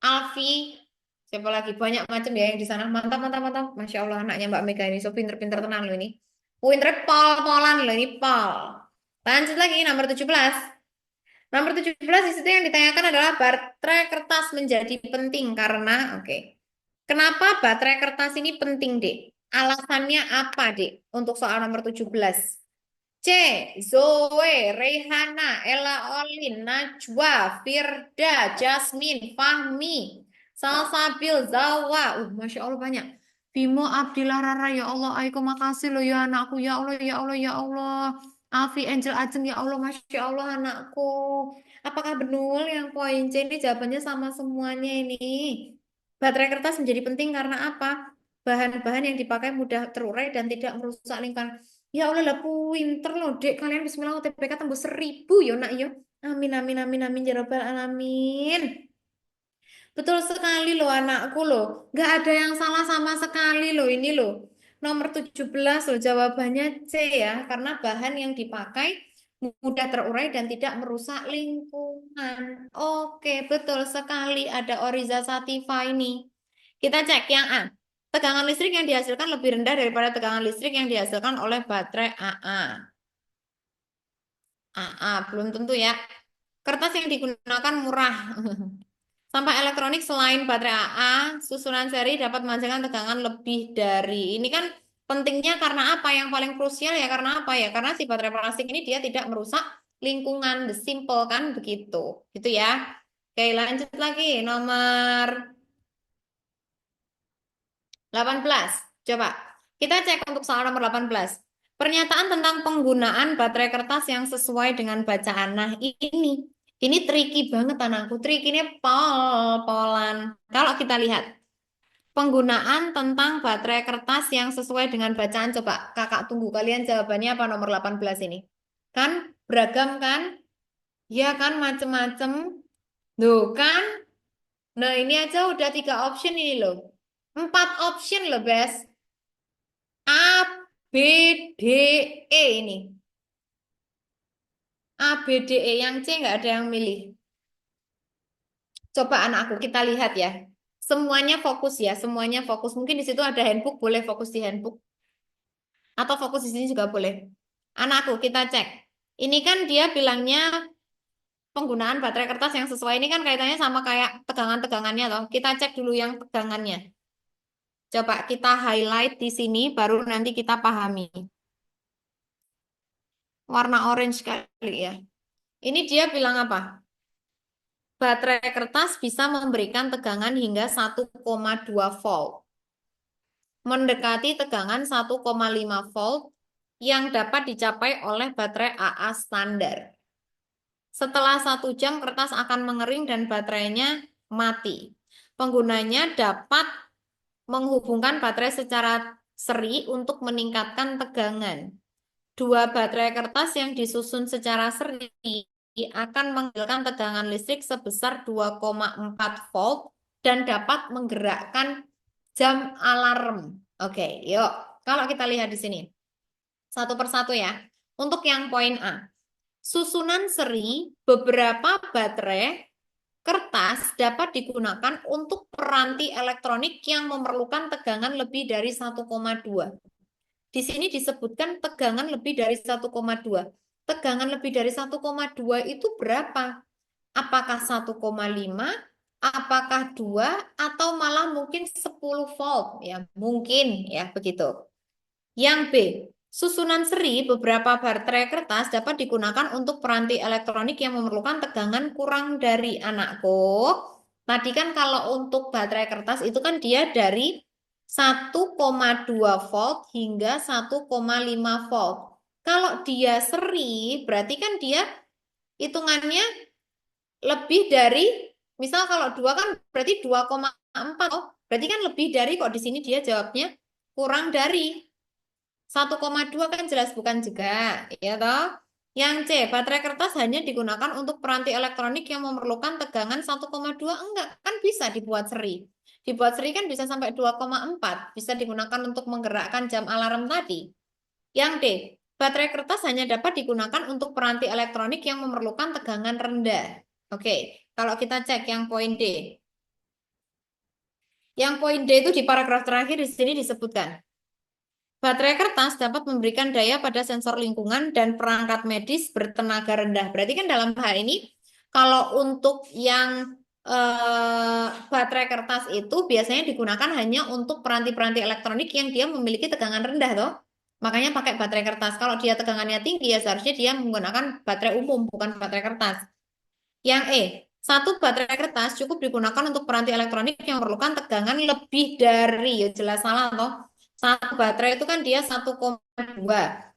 Alfi, siapa lagi? Banyak macam ya yang di sana. Mantap, mantap, mantap. Masya Allah anaknya Mbak Mega ini. So pinter-pinter tenang loh ini. Pinter pol-polan loh ini, pol. Lanjut lagi, nomor 17. Nomor 17 di situ yang ditanyakan adalah baterai kertas menjadi penting karena, oke. Kenapa baterai kertas ini penting, Dek? Alasannya apa, Dek? Untuk soal nomor 17. C. Zoe, Reihana, Ella Olin, Najwa, Firda, Jasmine, Fahmi, Salsabil, Zawa. Masya Allah banyak. Bimo, Abdillah, Rara, ya Allah. Aiko, makasih loh ya anakku. Ya Allah, ya Allah, ya Allah. Alfi, Angel, Ajeng, ya Allah. Masya Allah anakku. Apakah benar yang poin C ini jawabannya sama semuanya ini? Baterai kertas menjadi penting karena apa? bahan-bahan yang dipakai mudah terurai dan tidak merusak lingkungan. Ya Allah lah pinter loh dek kalian Bismillah UTBK tembus 1000 yo nak yo. Amin amin amin amin ya rabbal alamin. Betul sekali loh anakku loh. Gak ada yang salah sama sekali loh ini loh. Nomor 17 loh jawabannya C ya. Karena bahan yang dipakai mudah terurai dan tidak merusak lingkungan. Oke, betul sekali. Ada Oriza Sativa ini. Kita cek yang A. Tegangan listrik yang dihasilkan lebih rendah daripada tegangan listrik yang dihasilkan oleh baterai AA. AA, belum tentu ya. Kertas yang digunakan murah. Sampah elektronik selain baterai AA, susunan seri dapat menghasilkan tegangan lebih dari. Ini kan pentingnya karena apa? Yang paling krusial ya karena apa ya? Karena si baterai plastik ini dia tidak merusak lingkungan. The simple kan begitu. Gitu ya. Oke, lanjut lagi. Nomor 18. Coba. Kita cek untuk soal nomor 18. Pernyataan tentang penggunaan baterai kertas yang sesuai dengan bacaan. Nah, ini tricky banget anakku. Trikinya pol-polan. Kalau kita lihat penggunaan tentang baterai kertas yang sesuai dengan bacaan. Coba kakak tunggu kalian jawabannya apa nomor 18 ini. Kan beragam kan? Ya kan macem-macem. Loh kan? Nah ini aja udah 3 option ini loh. 4 option loh, Bes. A, B, D, E ini. A, B, D, E. Yang C nggak ada yang milih. Coba anakku kita lihat ya. Semuanya fokus ya, semuanya fokus. Mungkin di situ ada handbook, boleh fokus di handbook. Atau fokus di sini juga boleh. Anakku kita cek. Ini kan dia bilangnya penggunaan baterai kertas yang sesuai ini kan kaitannya sama kayak tegangan-tegangannya loh. Kita cek dulu yang tegangannya. Coba kita highlight di sini, baru nanti kita pahami. Warna orange kali ya. Ini dia bilang apa? Baterai kertas bisa memberikan tegangan hingga 1,2 volt. Mendekati tegangan 1,5 volt yang dapat dicapai oleh baterai AA standar. Setelah 1 jam, kertas akan mengering dan baterainya mati. Penggunanya dapat menghubungkan baterai secara seri untuk meningkatkan tegangan. 2 baterai kertas yang disusun secara seri akan menghasilkan tegangan listrik sebesar 2,4 volt dan dapat menggerakkan jam alarm. Oke, yuk. Kalau kita lihat di sini. Satu persatu ya. Untuk yang poin A. Susunan seri beberapa baterai kertas dapat digunakan untuk peranti elektronik yang memerlukan tegangan lebih dari 1,2. Di sini disebutkan tegangan lebih dari 1,2. Tegangan lebih dari 1,2 itu berapa? Apakah 1,5? Apakah 2? Atau malah mungkin 10 volt? Ya, mungkin ya begitu. Yang B, susunan seri beberapa baterai kertas dapat digunakan untuk peranti elektronik yang memerlukan tegangan kurang dari anakku. Tadi kan kalau untuk baterai kertas itu kan dia dari 1,2 volt hingga 1,5 volt. Kalau dia seri, berarti kan dia hitungannya lebih dari, misal kalau 2 kan berarti 2,4. Oh, berarti kan lebih dari, kok di sini dia jawabnya kurang dari. 1,2 kan jelas bukan juga, ya toh? Yang C, baterai kertas hanya digunakan untuk peranti elektronik yang memerlukan tegangan 1,2. Enggak, kan bisa dibuat seri. Dibuat seri kan bisa sampai 2,4. Bisa digunakan untuk menggerakkan jam alarm tadi. Yang D, baterai kertas hanya dapat digunakan untuk peranti elektronik yang memerlukan tegangan rendah. Oke, kalau kita cek yang poin D. Yang poin D itu di paragraf terakhir di sini disebutkan. Baterai kertas dapat memberikan daya pada sensor lingkungan dan perangkat medis bertenaga rendah. Berarti kan dalam hal ini, kalau untuk yang baterai kertas itu biasanya digunakan hanya untuk peranti-peranti elektronik yang dia memiliki tegangan rendah, toh. Makanya pakai baterai kertas. Kalau dia tegangannya tinggi, ya seharusnya dia menggunakan baterai umum, bukan baterai kertas. Yang E, satu baterai kertas cukup digunakan untuk peranti elektronik yang memerlukan tegangan lebih dari, ya jelas salah toh. Satu baterai itu kan dia 1,2.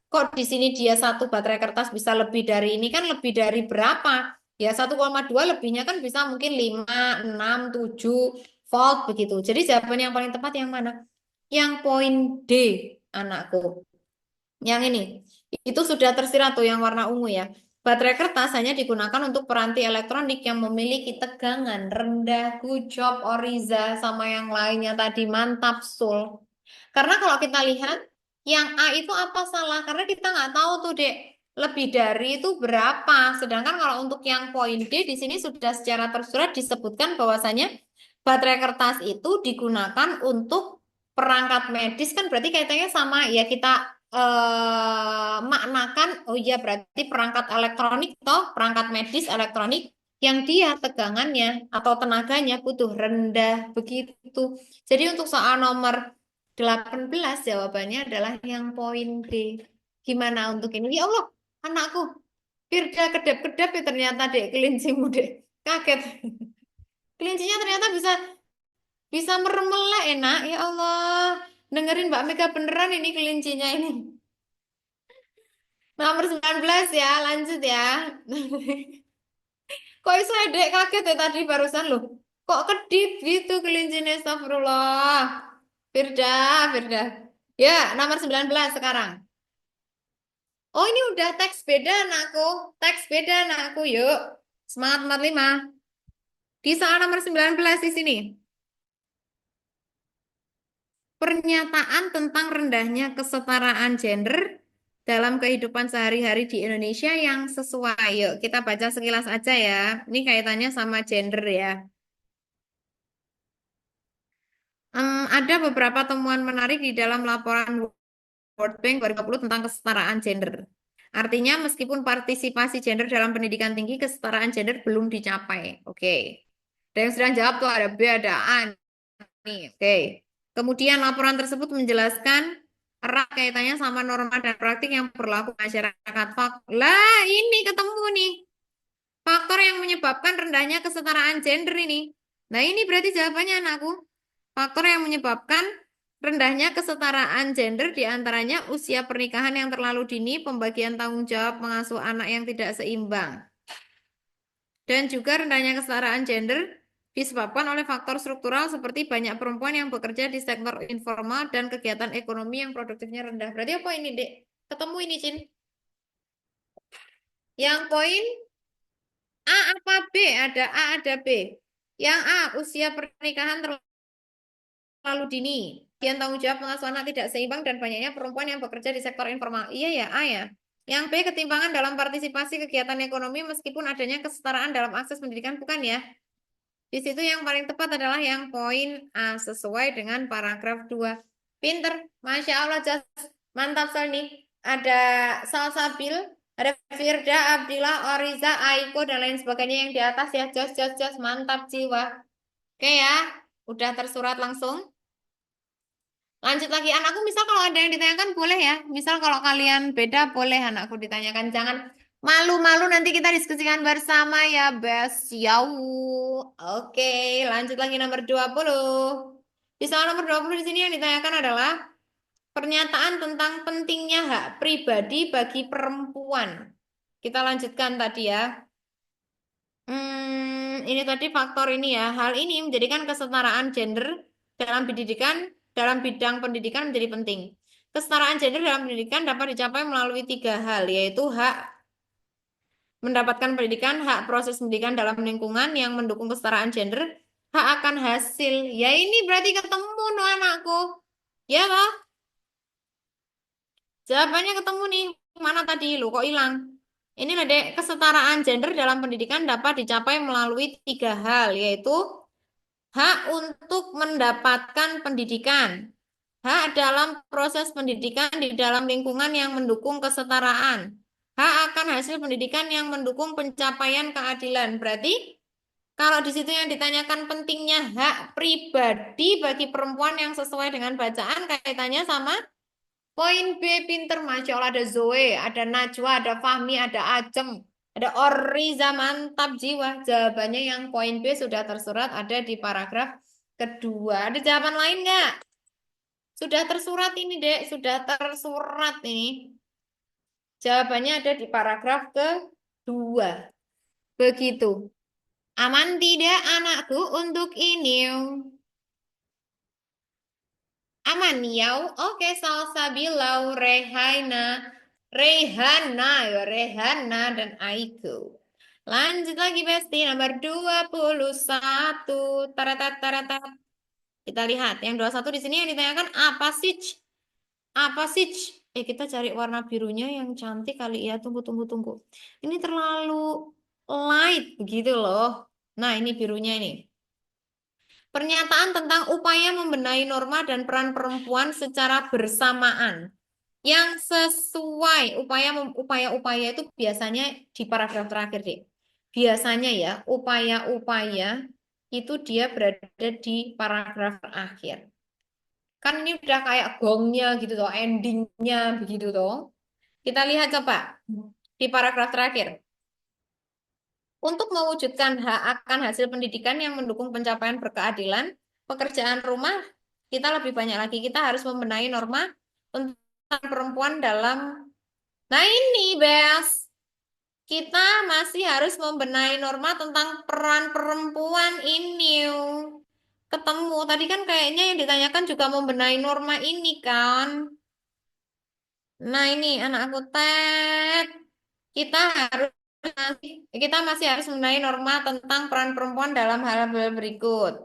Kok di sini dia satu baterai kertas bisa lebih dari ini kan lebih dari berapa? Ya 1,2 lebihnya kan bisa mungkin 5, 6, 7 volt begitu. Jadi jawaban yang paling tepat yang mana? Yang poin D, anakku. Yang ini. Itu sudah tersirat tuh yang warna ungu ya. Baterai kertas hanya digunakan untuk peranti elektronik yang memiliki tegangan rendah, good job, Oriza, sama yang lainnya tadi. Mantap, Sul. Karena kalau kita lihat, yang A itu apa salah? Karena kita nggak tahu tuh, Dek. Lebih dari itu berapa. Sedangkan kalau untuk yang poin D, di sini sudah secara tersurat disebutkan bahwasanya baterai kertas itu digunakan untuk perangkat medis kan berarti kaitannya sama ya kita maknakan oh iya berarti perangkat elektronik toh perangkat medis elektronik yang dia tegangannya atau tenaganya butuh rendah begitu. Jadi untuk soal nomor 18 jawabannya adalah yang poin D. Gimana untuk ini? Ya Allah, anakku. Firda kedap-kedap ya ternyata dek kelincimu dek. Kaget. Kelincinya ternyata bisa bisa meremelek enak. Ya Allah. Dengerin Mbak Mega beneran ini kelincinya ini. Nomor 19 ya, lanjut ya. Kok iso dek kaget ya tadi barusan loh. Kok kedip gitu kelincinya astagfirullah. Firda, Firda. Ya, nomor 19 sekarang. Oh, ini udah teks beda anakku. Teks beda anakku, yuk. Semangat 45. Di soal nomor 19 di sini. Pernyataan tentang rendahnya kesetaraan gender dalam kehidupan sehari-hari di Indonesia yang sesuai. Yuk, kita baca sekilas aja ya. Ini kaitannya sama gender ya. Ada beberapa temuan menarik di dalam laporan World Bank 2020 tentang kesetaraan gender. Artinya, meskipun partisipasi gender dalam pendidikan tinggi, kesetaraan gender belum dicapai. Oke. Dan yang sedang jawab tuh ada B, ada A nih. Oke. Kemudian laporan tersebut menjelaskan erat kaitannya sama norma dan praktik yang berlaku masyarakat. Lah, ini ketemu nih. Faktor yang menyebabkan rendahnya kesetaraan gender ini. Nah, ini berarti jawabannya anakku. Faktor yang menyebabkan rendahnya kesetaraan gender diantaranya usia pernikahan yang terlalu dini, pembagian tanggung jawab mengasuh anak yang tidak seimbang. Dan juga rendahnya kesetaraan gender disebabkan oleh faktor struktural seperti banyak perempuan yang bekerja di sektor informal dan kegiatan ekonomi yang produktifnya rendah. Berarti apa ini, Dek? Ketemu ini, Cin. Yang poin A apa B? Ada A, ada B. Yang A, usia pernikahan terlalu dini. Kemudian tanggung jawab pengasuh anak tidak seimbang dan banyaknya perempuan yang bekerja di sektor informal. Iya ya, A ya. Yang B, ketimpangan dalam partisipasi kegiatan ekonomi meskipun adanya kesetaraan dalam akses pendidikan. Bukan ya? Di situ yang paling tepat adalah yang poin A, sesuai dengan paragraf 2. Pinter, Masya Allah, Jas. Mantap, Sony. Ada Salsabil, ada Firda, Abdillah, Oriza, Aiko, dan lain sebagainya yang di atas ya. Jos, jos, jos. Mantap jiwa. Oke ya, udah tersurat langsung. Lanjut lagi, anakku misal kalau ada yang ditanyakan boleh ya. Misal kalau kalian beda boleh anakku ditanyakan. Jangan malu-malu nanti kita diskusikan bersama ya, Bes. Yau. Oke, lanjut lagi nomor 20. Di soal nomor 20 di sini yang ditanyakan adalah pernyataan tentang pentingnya hak pribadi bagi perempuan. Kita lanjutkan tadi ya. Ini tadi faktor ini ya. Hal ini menjadikan kesetaraan gender dalam pendidikan, dalam bidang pendidikan menjadi penting. Kesetaraan gender dalam pendidikan dapat dicapai melalui tiga hal, yaitu hak mendapatkan pendidikan, hak proses pendidikan dalam lingkungan yang mendukung kesetaraan gender, hak akan hasil. Ya ini berarti ketemu no anakku. Ya toh? Jawabannya ketemu nih. Mana tadi lu kok hilang? Ini loh dek, kesetaraan gender dalam pendidikan dapat dicapai melalui tiga hal, yaitu hak untuk mendapatkan pendidikan, hak dalam proses pendidikan di dalam lingkungan yang mendukung kesetaraan, hak akan hasil pendidikan yang mendukung pencapaian keadilan. Berarti kalau di situ yang ditanyakan pentingnya hak pribadi bagi perempuan yang sesuai dengan bacaan kaitannya sama poin B. Pinter, Masya Allah, ada Zoe, ada Najwa, ada Fahmi, ada Aceng, ada Oriza. Mantap jiwa. Jawabannya yang poin B sudah tersurat ada di paragraf kedua. Ada jawaban lain nggak? Sudah tersurat ini, Dek. Sudah tersurat ini. Jawabannya ada di paragraf kedua. Begitu. Aman tidak anakku untuk ini? Aman ya. Oke, Salsabilau, Rehaina, Rehana, ya Rehana dan Aiko. Lanjut lagi Besti, nomor 21. Taratat, taratat. Kita lihat, yang 21 di sini yang ditanyakan apa sih? Apa sih? Kita cari warna birunya yang cantik kali ya. Tunggu, tunggu, tunggu. Ini terlalu light begitu loh. Nah, ini birunya ini. Pernyataan tentang upaya membenahi norma dan peran perempuan secara bersamaan. Yang sesuai upaya-upaya itu biasanya di paragraf terakhir deh. Biasanya ya, upaya-upaya itu dia berada di paragraf terakhir. Kan ini udah kayak gongnya gitu toh, endingnya begitu toh. Kita lihat coba di paragraf terakhir. Untuk mewujudkan hak akan hasil pendidikan yang mendukung pencapaian berkeadilan, pekerjaan rumah kita lebih banyak lagi. Kita harus membenahi norma tentang perempuan dalam. Nah ini, Bes. Kita masih harus membenahi norma tentang peran perempuan ini. Ketemu. Tadi kan kayaknya yang ditanyakan juga membenahi norma ini kan. Nah ini anak aku tet. Kita harus kita masih harus membenahi norma tentang peran perempuan dalam hal berikut.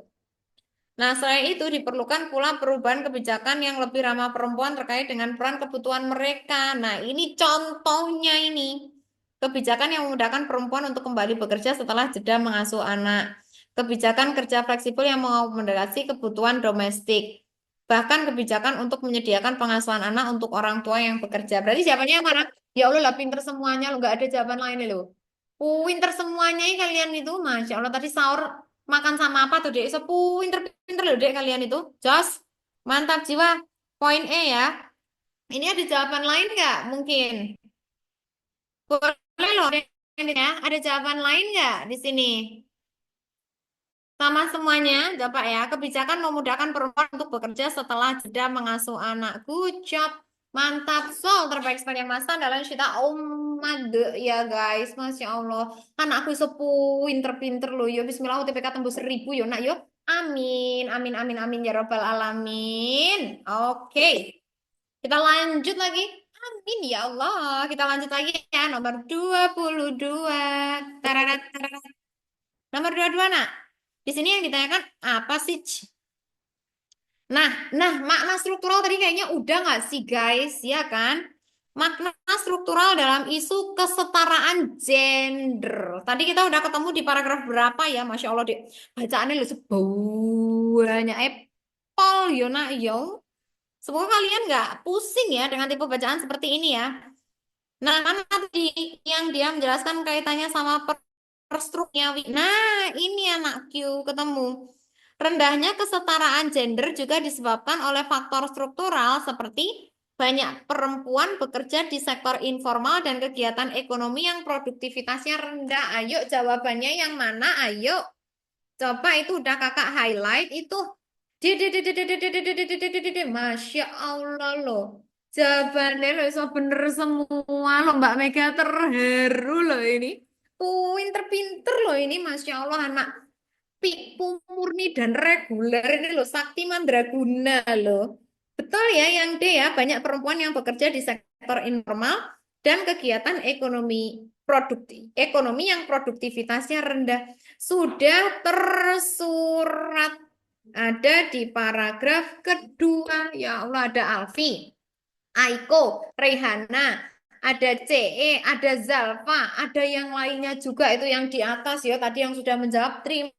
Nah, selain itu diperlukan pula perubahan kebijakan yang lebih ramah perempuan terkait dengan peran kebutuhan mereka. Nah, ini contohnya ini. Kebijakan yang memudahkan perempuan untuk kembali bekerja setelah jeda mengasuh anak. Kebijakan kerja fleksibel yang mengakomodasi kebutuhan domestik. Bahkan kebijakan untuk menyediakan pengasuhan anak untuk orang tua yang bekerja. Berarti jawabannya yang mana? Ya Allah lah pinter semuanya lo nggak ada jawaban lain lo. Pinter semuanya ini kalian itu, Masya Allah tadi sahur makan sama apa tuh dek? Pinter-pinter loh dek kalian itu. Jos, mantap jiwa. Poin E ya. Ini ada jawaban lain nggak? Mungkin. Boleh loh dek. Ini ya. Ada jawaban lain nggak di sini? Sama semuanya, Bapak ya. Kebijakan memudahkan perempuan untuk bekerja setelah jeda mengasuh anak. Good job. Mantap. Sol terbaik sepanjang masa dalam cerita Made ya guys. Masya Allah. Anakku sepinter-pinter loh. Yo Bismillah UTPK tembus 1000 yo nak yo. Amin. Amin amin amin ya Rabbal alamin. Oke. Kita lanjut lagi. Amin ya Allah. Kita lanjut lagi ya. Nomor 22. Tararat, tararat. Nomor 22 nak. Di sini yang ditanyakan apa sih? Nah, makna struktural tadi kayaknya udah nggak sih guys, ya kan? Makna struktural dalam isu kesetaraan gender. Tadi kita udah ketemu di paragraf berapa ya, Masya Allah, deh. Bacaannya lu sebanyak apple, Yona, yo. Semoga kalian nggak pusing ya dengan tipe bacaan seperti ini ya. Nah, mana tadi yang dia menjelaskan kaitannya sama perstruknya? Nah, ini anak Q ketemu. Rendahnya kesetaraan gender juga disebabkan oleh faktor struktural seperti banyak perempuan bekerja di sektor informal dan kegiatan ekonomi yang produktivitasnya rendah. Ayo jawabannya yang mana? Ayo. Coba itu udah kakak highlight itu. Masya Allah loh. Jawabannya loh so bener semua loh Mbak Mega terharu loh ini. Pinter-pinter loh ini Masya Allah anak Piku murni dan reguler ini loh Sakti Mandraguna loh. Betul ya yang D ya banyak perempuan yang bekerja di sektor informal dan kegiatan ekonomi yang produktivitasnya rendah sudah tersurat ada di paragraf kedua. Ya Allah ada Alfi, Aiko, Rehana, ada CE, ada Zalfa, ada yang lainnya juga itu yang di atas ya tadi yang sudah menjawab. Terima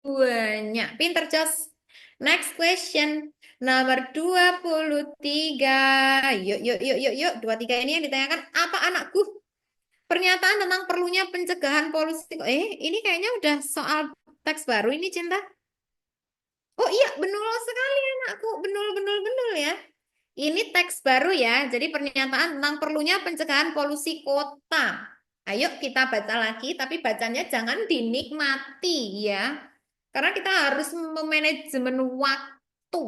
banyak. Pinter, Jos. Next question. Nomor 23. Yuk, yuk, yuk, yuk, yuk. 23 ini yang ditanyakan, apa anakku? Pernyataan tentang perlunya pencegahan polusi. Ini kayaknya udah soal teks baru ini, Cinta. Oh iya, benul sekali anakku. Benul, benul, benul ya. Ini teks baru ya. Jadi pernyataan tentang perlunya pencegahan polusi kota. Ayo kita baca lagi, tapi bacanya jangan dinikmati ya. Karena kita harus memanajemen waktu.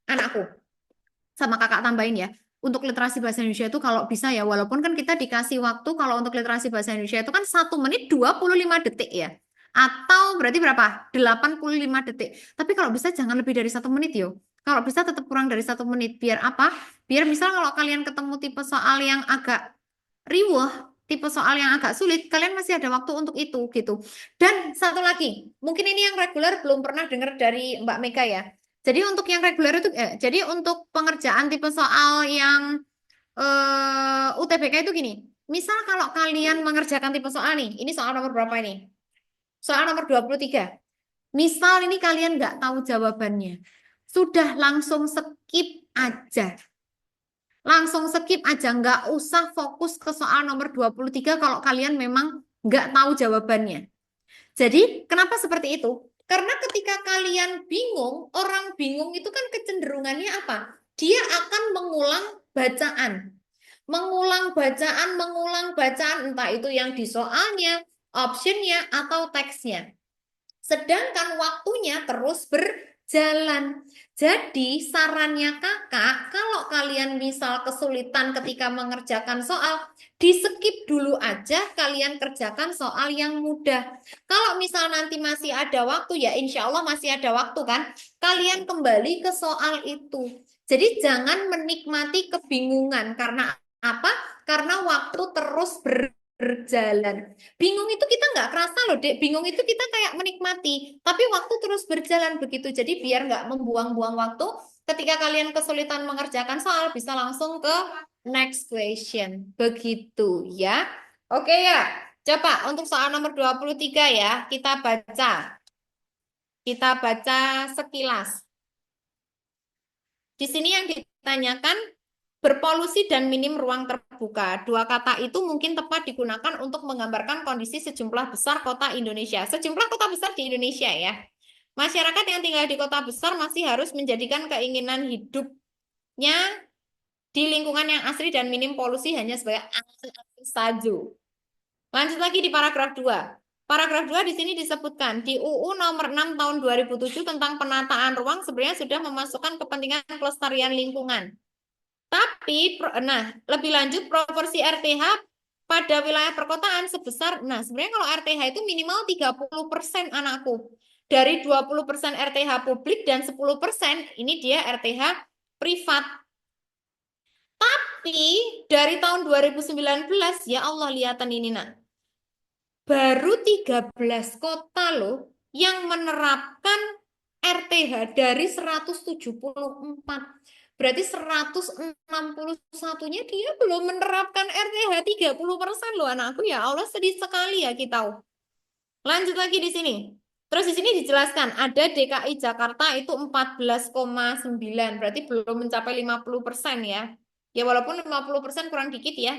Anakku, sama kakak tambahin ya. Untuk literasi bahasa Indonesia itu kalau bisa ya, walaupun kan kita dikasih waktu kalau untuk literasi bahasa Indonesia itu kan 1 menit 25 detik ya. Atau berarti berapa? 85 detik. Tapi kalau bisa jangan lebih dari 1 menit yo. Kalau bisa tetap kurang dari 1 menit. Biar apa? Biar misal kalau kalian ketemu tipe soal yang agak riweh, tipe soal yang agak sulit, kalian masih ada waktu untuk itu gitu. Dan satu lagi, mungkin ini yang reguler belum pernah dengar dari Mbak Mega ya. Jadi untuk yang reguler itu, jadi untuk pengerjaan tipe soal yang UTBK itu gini. Misal kalau kalian mengerjakan tipe soal nih, ini soal nomor berapa ini? Soal nomor 23. Misal ini kalian nggak tahu jawabannya. Sudah langsung skip aja. Langsung skip aja, nggak usah fokus ke soal nomor 23 kalau kalian memang nggak tahu jawabannya. Jadi, kenapa seperti itu? Karena ketika kalian bingung, orang bingung itu kan kecenderungannya apa? Dia akan mengulang bacaan. Mengulang bacaan, entah itu yang di soalnya, optionnya, atau teksnya. Sedangkan waktunya terus berjalan. Jadi sarannya kakak, kalau kalian misal kesulitan ketika mengerjakan soal, di skip dulu aja, kalian kerjakan soal yang mudah. Kalau misal nanti masih ada waktu, ya insya Allah masih ada waktu kan, kalian kembali ke soal itu. Jadi jangan menikmati kebingungan, karena apa? Karena waktu terus berjalan. Bingung itu kita nggak kerasa loh, Dek. Bingung itu kita kayak menikmati. Tapi waktu terus berjalan begitu. Jadi biar nggak membuang-buang waktu, ketika kalian kesulitan mengerjakan soal, bisa langsung ke next question. Begitu ya. Oke ya. Coba untuk soal nomor 23 ya, kita baca. Kita baca sekilas. Di sini yang ditanyakan berpolusi dan minim ruang terbuka. Dua kata itu mungkin tepat digunakan untuk menggambarkan kondisi sejumlah besar kota Indonesia. Sejumlah kota besar di Indonesia ya. Masyarakat yang tinggal di kota besar masih harus menjadikan keinginan hidupnya di lingkungan yang asri dan minim polusi hanya sebagai angan-angan saja. Lanjut lagi di paragraf 2. Paragraf 2 di sini disebutkan di UU nomor 6 tahun 2007 tentang penataan ruang sebenarnya sudah memasukkan kepentingan kelestarian lingkungan. Tapi, nah, lebih lanjut proporsi RTH pada wilayah perkotaan sebesar, nah sebenarnya kalau RTH itu minimal 30% anakku. Dari 20% RTH publik dan 10% ini dia RTH privat. Tapi dari tahun 2019, ya Allah lihatan ini nak, baru 13 kota loh yang menerapkan RTH dari 174. Berarti 161-nya dia belum menerapkan RTH 30% loh anakku. Ya Allah sedih sekali ya kita. Lanjut lagi di sini. Terus di sini dijelaskan ada DKI Jakarta itu 14,9. Berarti belum mencapai 50% ya. Ya walaupun 50% kurang dikit ya.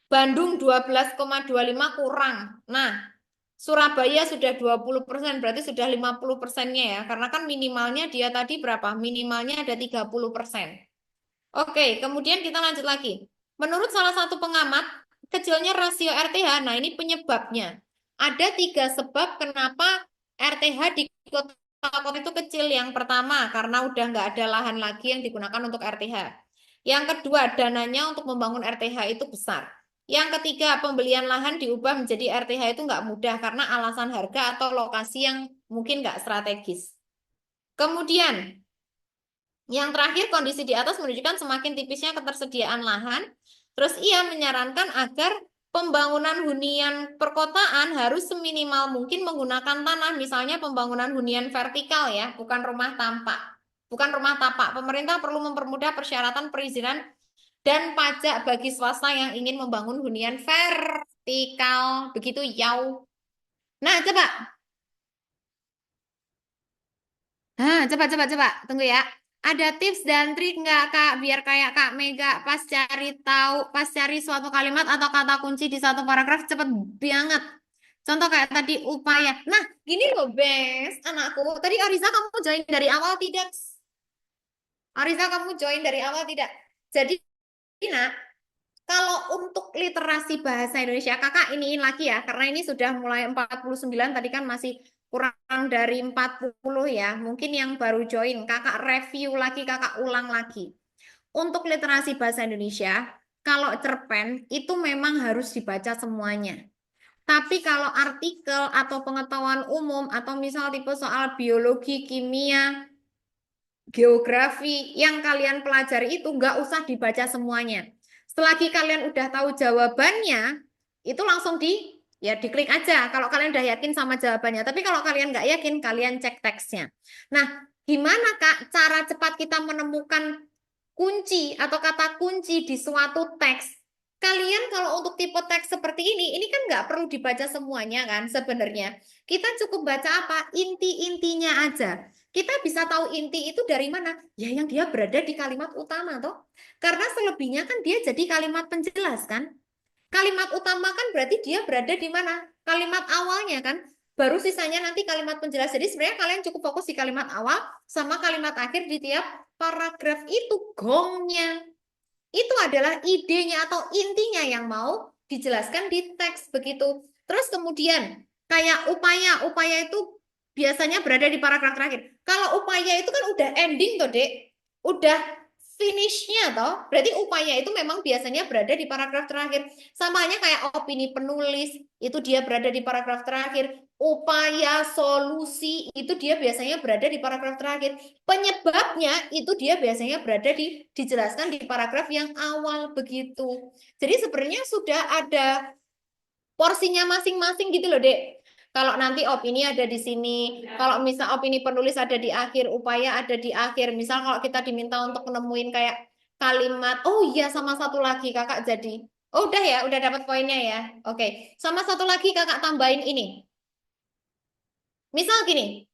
Bandung 12,25 kurang. Nah, Surabaya sudah 20%, berarti sudah 50%-nya ya. Karena kan minimalnya dia tadi berapa? Minimalnya ada 30%. Oke, kemudian kita lanjut lagi. Menurut salah satu pengamat, kecilnya rasio RTH, nah ini penyebabnya. Ada 3 sebab kenapa RTH di kota-kota itu kecil. Yang pertama, karena udah nggak ada lahan lagi yang digunakan untuk RTH. Yang kedua, dananya untuk membangun RTH itu besar. Yang ketiga, pembelian lahan diubah menjadi RTH itu nggak mudah karena alasan harga atau lokasi yang mungkin nggak strategis. Kemudian, yang terakhir, kondisi di atas menunjukkan semakin tipisnya ketersediaan lahan. Terus ia menyarankan agar pembangunan hunian perkotaan harus seminimal mungkin menggunakan tanah, misalnya pembangunan hunian vertikal ya, bukan rumah tapak. Bukan rumah tapak. Pemerintah perlu mempermudah persyaratan perizinan dan pajak bagi swasta yang ingin membangun hunian vertikal. Begitu, yau. Nah, coba. Coba. Tunggu ya. Ada tips dan trik nggak, Kak? Biar kayak Kak Mega pas cari suatu kalimat atau kata kunci di satu paragraf cepet banget. Contoh kayak tadi upaya. Nah, gini loh, Bes, anakku. Tadi Ariza kamu join dari awal tidak? Ariza kamu join dari awal tidak? Jadi, nak, kalau untuk literasi bahasa Indonesia, kakak iniin lagi ya, karena ini sudah mulai 49, tadi kan masih kurang dari 40 ya. Mungkin yang baru join, kakak review lagi, kakak ulang lagi. Untuk literasi bahasa Indonesia, kalau cerpen itu memang harus dibaca semuanya. Tapi kalau artikel atau pengetahuan umum, atau misal tipe soal biologi, kimia, geografi yang kalian pelajari itu nggak usah dibaca semuanya. Selagi kalian udah tahu jawabannya, itu langsung ya diklik aja kalau kalian udah yakin sama jawabannya. Tapi kalau kalian nggak yakin, kalian cek teksnya. Nah, gimana Kak cara cepat kita menemukan kunci atau kata kunci di suatu teks? Kalian kalau untuk tipe teks seperti ini kan nggak perlu dibaca semuanya kan sebenarnya. Kita cukup baca apa? Inti-intinya aja. Kita bisa tahu inti itu dari mana? Ya yang dia berada di kalimat utama toh. Karena selebihnya kan dia jadi kalimat penjelas kan. Kalimat utama kan berarti dia berada di mana? Kalimat awalnya kan. Baru sisanya nanti kalimat penjelas. Jadi sebenarnya kalian cukup fokus di kalimat awal sama kalimat akhir di tiap paragraf itu gongnya. Itu adalah idenya atau intinya yang mau dijelaskan di teks begitu. Terus kemudian kayak upaya itu biasanya berada di paragraf terakhir. Kalau upaya itu kan udah ending tuh, Dek. Udah finishnya toh. Berarti upaya itu memang biasanya berada di paragraf terakhir. Sama halnya kayak opini penulis, itu dia berada di paragraf terakhir. Upaya solusi itu dia biasanya berada di paragraf terakhir. Penyebabnya itu dia biasanya berada dijelaskan di paragraf yang awal begitu. Jadi sebenarnya sudah ada porsinya masing-masing gitu loh, Dek. Kalau nanti opini ada di sini, kalau misal opini penulis ada di akhir, upaya ada di akhir. Misal kalau kita diminta untuk nemuin kayak kalimat, oh iya sama satu lagi kakak jadi. Oh udah ya, udah dapat poinnya ya. Oke, sama satu lagi kakak tambahin ini. Misal gini,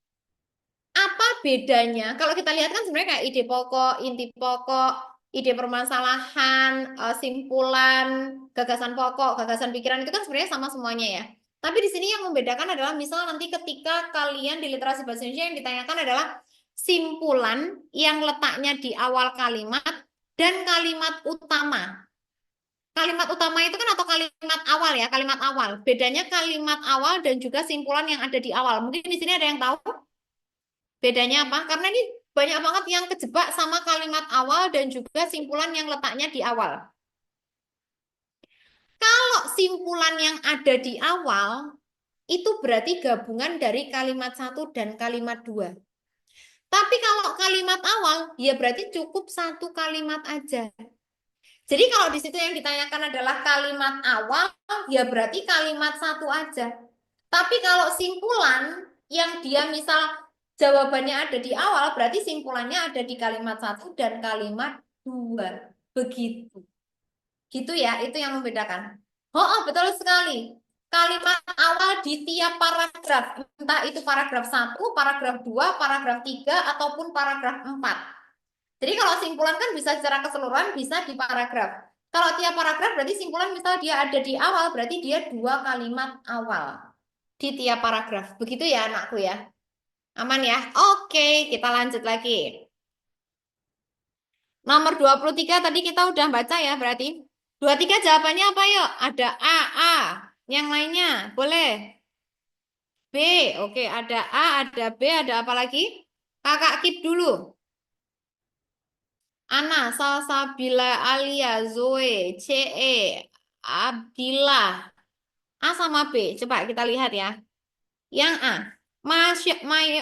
apa bedanya? Kalau kita lihat kan sebenarnya kayak ide pokok, inti pokok, ide permasalahan, simpulan, gagasan pokok, gagasan pikiran itu kan sebenarnya sama semuanya ya. Tapi di sini yang membedakan adalah misal nanti ketika kalian di literasi bahasa Indonesia yang ditanyakan adalah simpulan yang letaknya di awal kalimat dan kalimat utama. Kalimat utama itu kan atau kalimat awal ya, kalimat awal. Bedanya kalimat awal dan juga simpulan yang ada di awal. Mungkin di sini ada yang tahu? Bedanya apa? Karena ini banyak banget yang kejebak sama kalimat awal dan juga simpulan yang letaknya di awal. Kalau simpulan yang ada di awal, itu berarti gabungan dari kalimat satu dan kalimat dua. Tapi kalau kalimat awal, ya berarti cukup satu kalimat aja. Jadi kalau di situ yang ditanyakan adalah kalimat awal, ya berarti kalimat satu aja. Tapi kalau simpulan yang dia misal jawabannya ada di awal, berarti simpulannya ada di kalimat satu dan kalimat dua. Begitu. Gitu ya, itu yang membedakan. Oh, oh betul sekali. Kalimat awal di tiap paragraf, entah itu paragraf satu, paragraf 2, paragraf 3, ataupun paragraf 4. Jadi kalau simpulan kan bisa secara keseluruhan, bisa di paragraf. Kalau tiap paragraf berarti simpulan misal dia ada di awal, berarti dia dua kalimat awal di tiap paragraf. Begitu ya anakku ya. Aman ya? Oke, kita lanjut lagi. Nomor 23 tadi kita udah baca ya berarti. 23 jawabannya apa yuk? Ada A. Yang lainnya boleh. B. Oke, ada A, ada B, ada apa lagi? Kakak keep dulu. Ana, Salsabila, Alia, Zoe, CE, Abdillah. A sama B. Coba kita lihat ya. Yang A.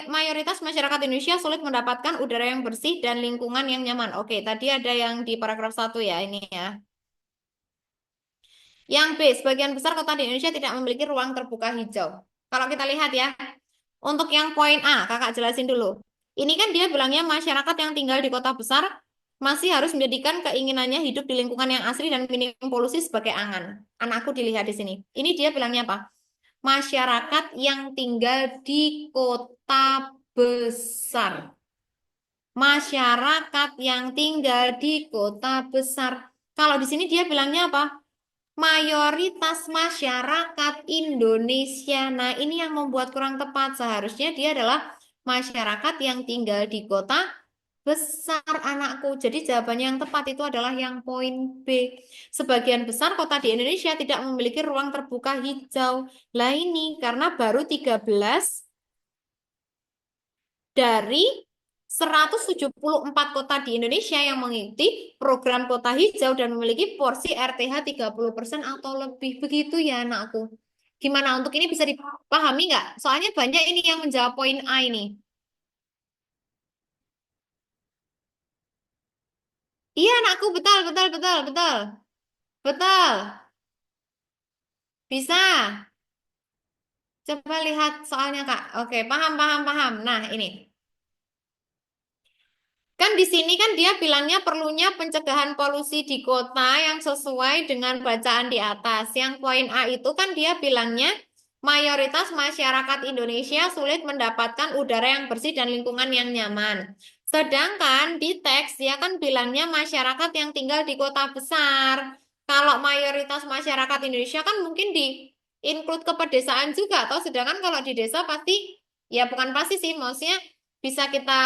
Mayoritas masyarakat Indonesia sulit mendapatkan udara yang bersih dan lingkungan yang nyaman. Oke, tadi ada yang di paragraf 1 ya, ini ya. Yang B, sebagian besar kota di Indonesia tidak memiliki ruang terbuka hijau. Kalau kita lihat ya, untuk yang poin A, kakak jelasin dulu. Ini kan dia bilangnya masyarakat yang tinggal di kota besar masih harus menjadikan keinginannya hidup di lingkungan yang asri dan minim polusi sebagai angan. Anakku dilihat di sini. Ini dia bilangnya apa? Masyarakat yang tinggal di kota besar. Masyarakat yang tinggal di kota besar. Kalau di sini dia bilangnya apa? Mayoritas masyarakat Indonesia. Nah, ini yang membuat kurang tepat. Seharusnya dia adalah masyarakat yang tinggal di kota besar, anakku. Jadi jawabannya yang tepat itu adalah yang poin B. Sebagian besar kota di Indonesia tidak memiliki ruang terbuka hijau. Lah ini karena baru 13 dari 174 kota di Indonesia yang mengikuti program kota hijau dan memiliki porsi RTH 30% atau lebih. Begitu ya anakku. Gimana untuk ini bisa dipahami nggak? Soalnya banyak ini yang menjawab poin A ini. Iya anakku, betul, betul, betul, betul. Betul. Bisa. Coba lihat soalnya, Kak. Oke, paham, paham, paham. Nah, ini. Kan di sini kan dia bilangnya perlunya pencegahan polusi di kota yang sesuai dengan bacaan di atas. Yang poin A itu kan dia bilangnya mayoritas masyarakat Indonesia sulit mendapatkan udara yang bersih dan lingkungan yang nyaman. Sedangkan di teks dia kan bilangnya masyarakat yang tinggal di kota besar. Kalau mayoritas masyarakat Indonesia kan mungkin di include ke pedesaan juga, atau sedangkan kalau di desa pasti, ya bukan pasti sih, maksudnya bisa kita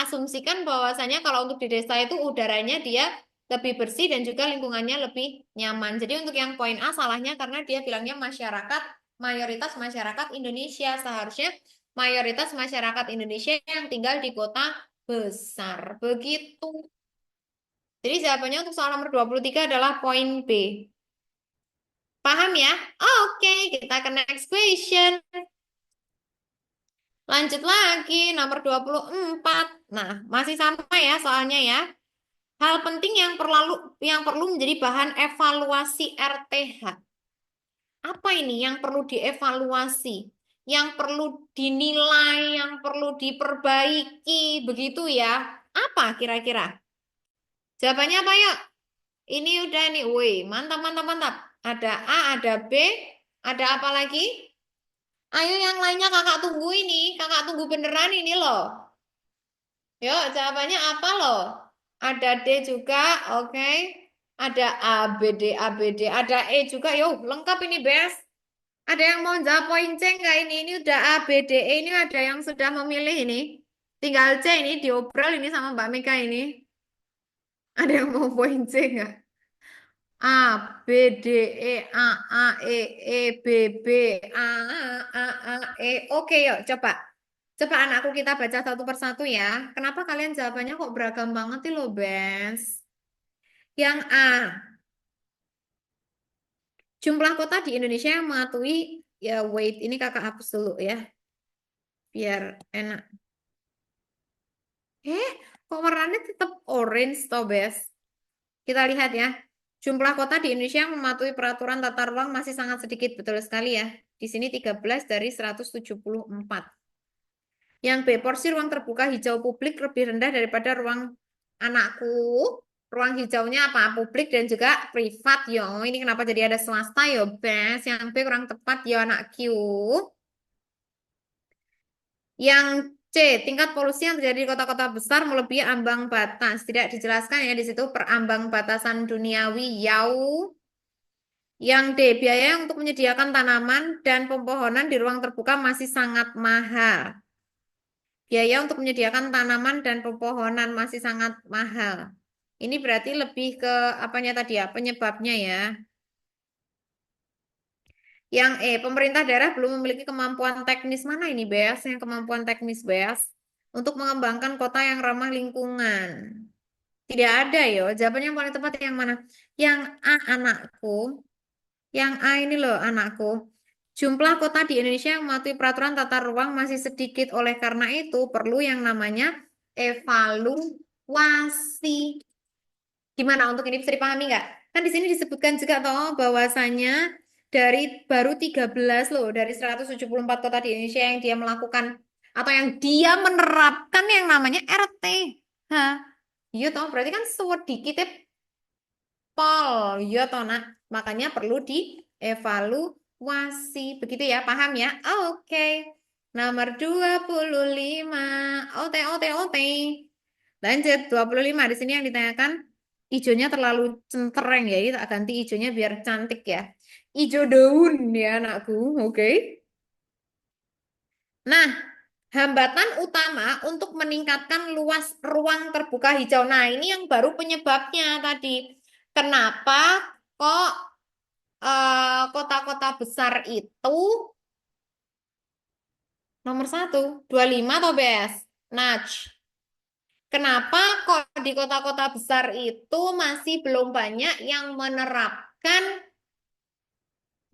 asumsikan bahwasanya kalau untuk di desa itu udaranya dia lebih bersih dan juga lingkungannya lebih nyaman. Jadi untuk yang poin A salahnya karena dia bilangnya masyarakat, mayoritas masyarakat Indonesia. Seharusnya mayoritas masyarakat Indonesia yang tinggal di kota besar. Begitu. Jadi jawabannya untuk soal nomor 23 adalah poin B. Paham ya? Oke, kita ke next question. Lanjut lagi, nomor 24. Nah, masih sama ya soalnya ya. Hal penting yang perlu menjadi bahan evaluasi RTH. Apa ini yang perlu dievaluasi? Yang perlu dinilai, yang perlu diperbaiki, begitu ya? Apa kira-kira? Jawabannya apa yuk? Ini udah nih, woi, mantap, mantap, mantap. Ada A, ada B, ada apa lagi? Ayo yang lainnya kakak tunggu ini, kakak tunggu beneran ini loh. Yuk, jawabannya apa loh? Ada D juga, oke. Ada A, B, D, A, B, D. Ada E juga, yuk lengkap ini, Bes. Ada yang mau jawab poin C nggak ini? Ini udah A, B, D, E. Ini ada yang sudah memilih ini. Tinggal C ini, diobrol ini sama Mbak Mika ini. Ada yang mau poin C nggak? A, B, D, E, B, E. Oke, yuk coba. Coba anakku kita baca satu persatu ya. Kenapa kalian jawabannya kok beragam banget sih lo, Bes? Yang A, jumlah kota di Indonesia yang mematuhi, ya wait, ini kakak hapus dulu ya, biar enak. Kok warnanya tetap orange toh, Bes? Kita lihat ya. Jumlah kota di Indonesia yang mematuhi peraturan tata ruang masih sangat sedikit, betul sekali ya. Di sini 13 dari 174. Yang B, porsi ruang terbuka hijau publik lebih rendah daripada ruang anakku. Ruang hijaunya apa? Publik dan juga privat, yo. Ini kenapa jadi ada swasta, yo, Bes? Yang B kurang tepat, yo, anakku. Yang C, tingkat polusi yang terjadi di kota-kota besar melebihi ambang batas. Tidak dijelaskan ya di situ perambang batasan duniawi, yau. Yang D, biaya untuk menyediakan tanaman dan pepohonan di ruang terbuka masih sangat mahal. Biaya untuk menyediakan tanaman dan pepohonan masih sangat mahal. Ini berarti lebih ke apanya tadi ya, penyebabnya ya. Yang E, pemerintah daerah belum memiliki kemampuan teknis. Mana ini, Beas? Yang kemampuan teknis, Beas? Untuk mengembangkan kota yang ramah lingkungan. Tidak ada yo. Jawabannya yang paling tepat yang mana? Yang A, anakku. Yang A ini loh, anakku. Jumlah kota di Indonesia yang mematuhi peraturan tata ruang masih sedikit. Oleh karena itu, perlu yang namanya evaluasi. Gimana untuk ini bisa dipahami nggak? Kan di sini disebutkan juga toh bahwasanya dari baru 13 loh dari 174 kota di Indonesia yang dia melakukan atau yang dia menerapkan yang namanya RTH. Iya toh, berarti kan sedikit ya pol. Iya toh nak, makanya perlu dievaluasi. Begitu ya, paham ya? Oke. Nomor 25. Ote, ote, ote. Lanjut, 25. Di sini yang ditanyakan hijaunya terlalu centereng ya. Ini tak ganti hijaunya biar cantik ya. Hijau daun ya anakku. Oke. Nah, hambatan utama untuk meningkatkan luas ruang terbuka hijau. Nah, ini yang baru penyebabnya tadi. Kenapa kok kota-kota besar itu nomor satu, 25 atau BS? Nach. Kenapa kok di kota-kota besar itu masih belum banyak yang menerapkan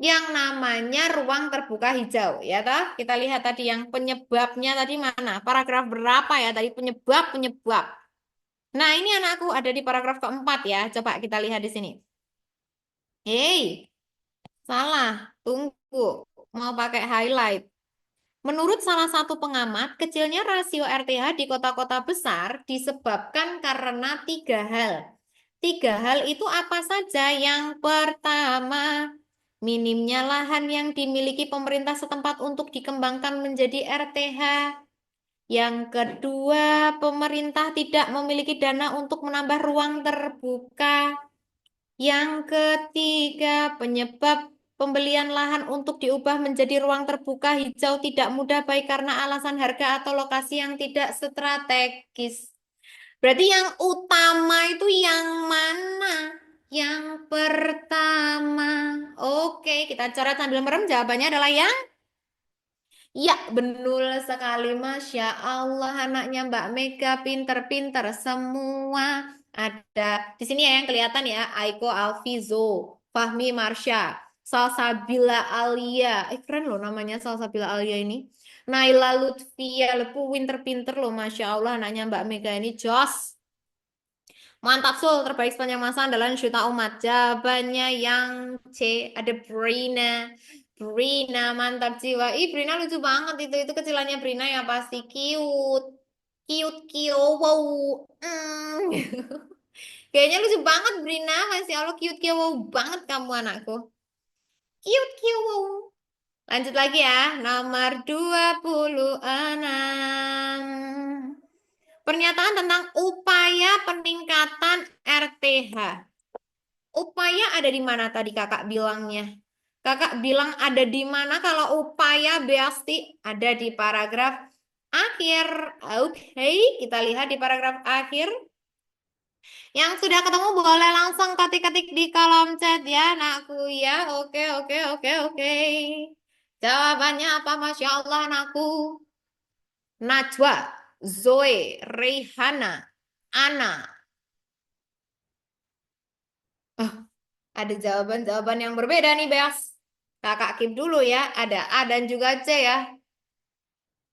yang namanya ruang terbuka hijau, ya toh? Kita lihat tadi yang penyebabnya tadi mana? Paragraf berapa ya tadi penyebab-penyebab. Nah, ini anakku ada di paragraf keempat ya. Coba kita lihat di sini. Hei, salah. Tunggu. Mau pakai highlight. Menurut salah satu pengamat, kecilnya rasio RTH di kota-kota besar disebabkan karena tiga hal. Tiga hal itu apa saja? Yang pertama, minimnya lahan yang dimiliki pemerintah setempat untuk dikembangkan menjadi RTH. Yang kedua, pemerintah tidak memiliki dana untuk menambah ruang terbuka. Yang ketiga, penyebab pembelian lahan untuk diubah menjadi ruang terbuka hijau tidak mudah baik karena alasan harga atau lokasi yang tidak strategis. Berarti yang utama itu yang mana? Yang pertama. Oke, kita coret sambil merem. Jawabannya adalah yang ya, betul sekali. Masya Allah, anaknya Mbak Mega pinter-pinter semua. Ada di sini ya yang kelihatan ya, Aiko Alfizo, Fahmi Marsha, Salsabila Alia. Keren loh namanya Salsabila Alia ini. Naila Lutfia, Lepu pinter-pinter loh, Masya Allah, anaknya Mbak Mega ini jos. Mantap Sul, terbaik sepanjang masa andalan Syuta Umat. Jawabannya yang C, ada Brina. Brina, mantap jiwa. Ih, Brina lucu banget itu kecilannya Brina ya pasti cute. Cute, cute, wow. Kayaknya lucu banget Brina, Masya Allah cute, cute, wow banget kamu anakku. Cute, cute, wow. Lanjut lagi ya, nomor 26. Pernyataan tentang upaya peningkatan RTH. Upaya ada di mana tadi kakak bilangnya? Kakak bilang ada di mana kalau upaya Beasti ada di paragraf akhir. Oke, kita lihat di paragraf akhir. Yang sudah ketemu boleh langsung ketik-ketik di kolom chat ya, anakku ya. Oke, oke, oke, oke. Jawabannya apa? Masya Allah, anakku. Najwa, Zoe, Reihana, Ana. Oh, ada jawaban-jawaban yang berbeda nih, Beas. Kakak keep dulu ya. Ada A dan juga C ya.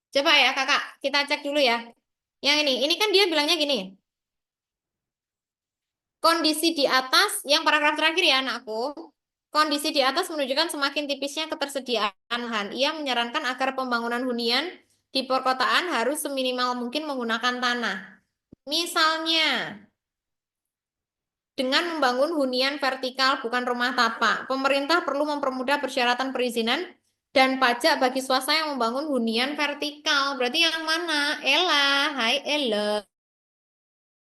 Coba ya, kakak. Kita cek dulu ya. Yang ini kan dia bilangnya gini. Kondisi di atas, yang paragraf terakhir ya, anakku. Kondisi di atas menunjukkan semakin tipisnya ketersediaan lahan. Ia menyarankan agar pembangunan hunian di perkotaan harus seminimal mungkin menggunakan tanah. Misalnya, dengan membangun hunian vertikal bukan rumah tapak, pemerintah perlu mempermudah persyaratan perizinan dan pajak bagi swasta yang membangun hunian vertikal. Berarti yang mana? Ella, hai Ella,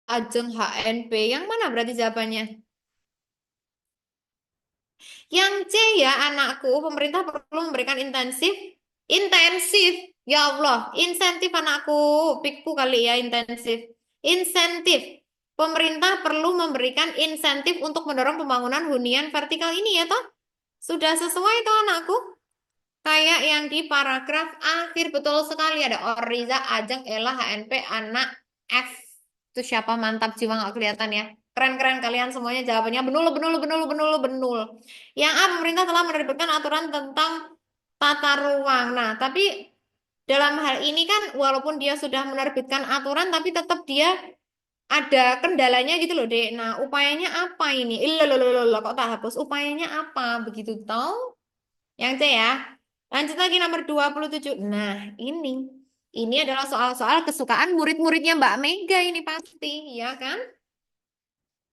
Ajeng HNP. Yang mana berarti jawabannya? Yang C ya anakku, pemerintah perlu memberikan intensif, intensif. Ya Allah, insentif anakku, pikku kali ya intensif. Insentif. Pemerintah perlu memberikan insentif untuk mendorong pembangunan hunian vertikal ini ya toh? Sudah sesuai toh anakku? Kayak yang di paragraf akhir betul sekali ada Oriza, Ajeng, Ella, HNP, anak F. Itu siapa mantap jiwa nggak kelihatan ya? Keren-keren kalian semuanya jawabannya benul, benul, benul, benul, benul. Yang A, pemerintah telah menerbitkan aturan tentang tata ruang. Nah, tapi dalam hal ini kan walaupun dia sudah menerbitkan aturan, tapi tetap dia ada kendalanya gitu loh, Dek. Nah, upayanya apa ini? Loh, kok tak hapus? Upayanya apa? Begitu tahu? Yang C ya. Lanjut lagi nomor 27. Nah, ini. Ini adalah soal-soal kesukaan murid-muridnya Mbak Mega ini pasti, ya kan?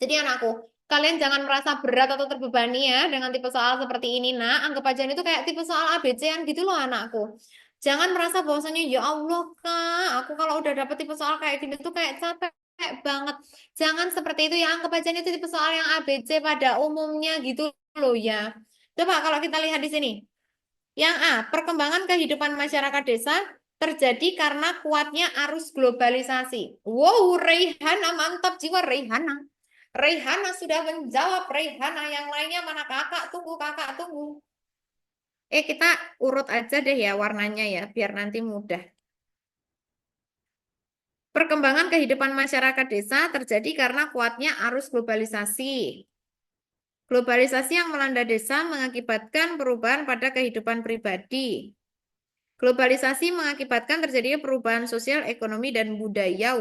Jadi anakku, kalian jangan merasa berat atau terbebani ya dengan tipe soal seperti ini. Nah, anggap aja ini tuh kayak tipe soal ABC-an gitu loh anakku. Jangan merasa bahwasanya ya Allah Kak, aku kalau udah dapet tipe soal kayak gini tuh kayak capek banget. Jangan seperti itu ya, anggap aja ini tuh tipe soal yang ABC pada umumnya gitu loh ya. Coba kalau kita lihat di sini. Yang A, perkembangan kehidupan masyarakat desa terjadi karena kuatnya arus globalisasi. Wow, Reihana mantap jiwa Reihana. Reihana sudah menjawab. Reihana yang lainnya mana kakak? Tunggu kakak tunggu. Kita urut aja deh ya warnanya ya biar nanti mudah. Perkembangan kehidupan masyarakat desa terjadi karena kuatnya arus globalisasi. Globalisasi yang melanda desa mengakibatkan perubahan pada kehidupan pribadi. Globalisasi mengakibatkan terjadinya perubahan sosial, ekonomi, dan budaya.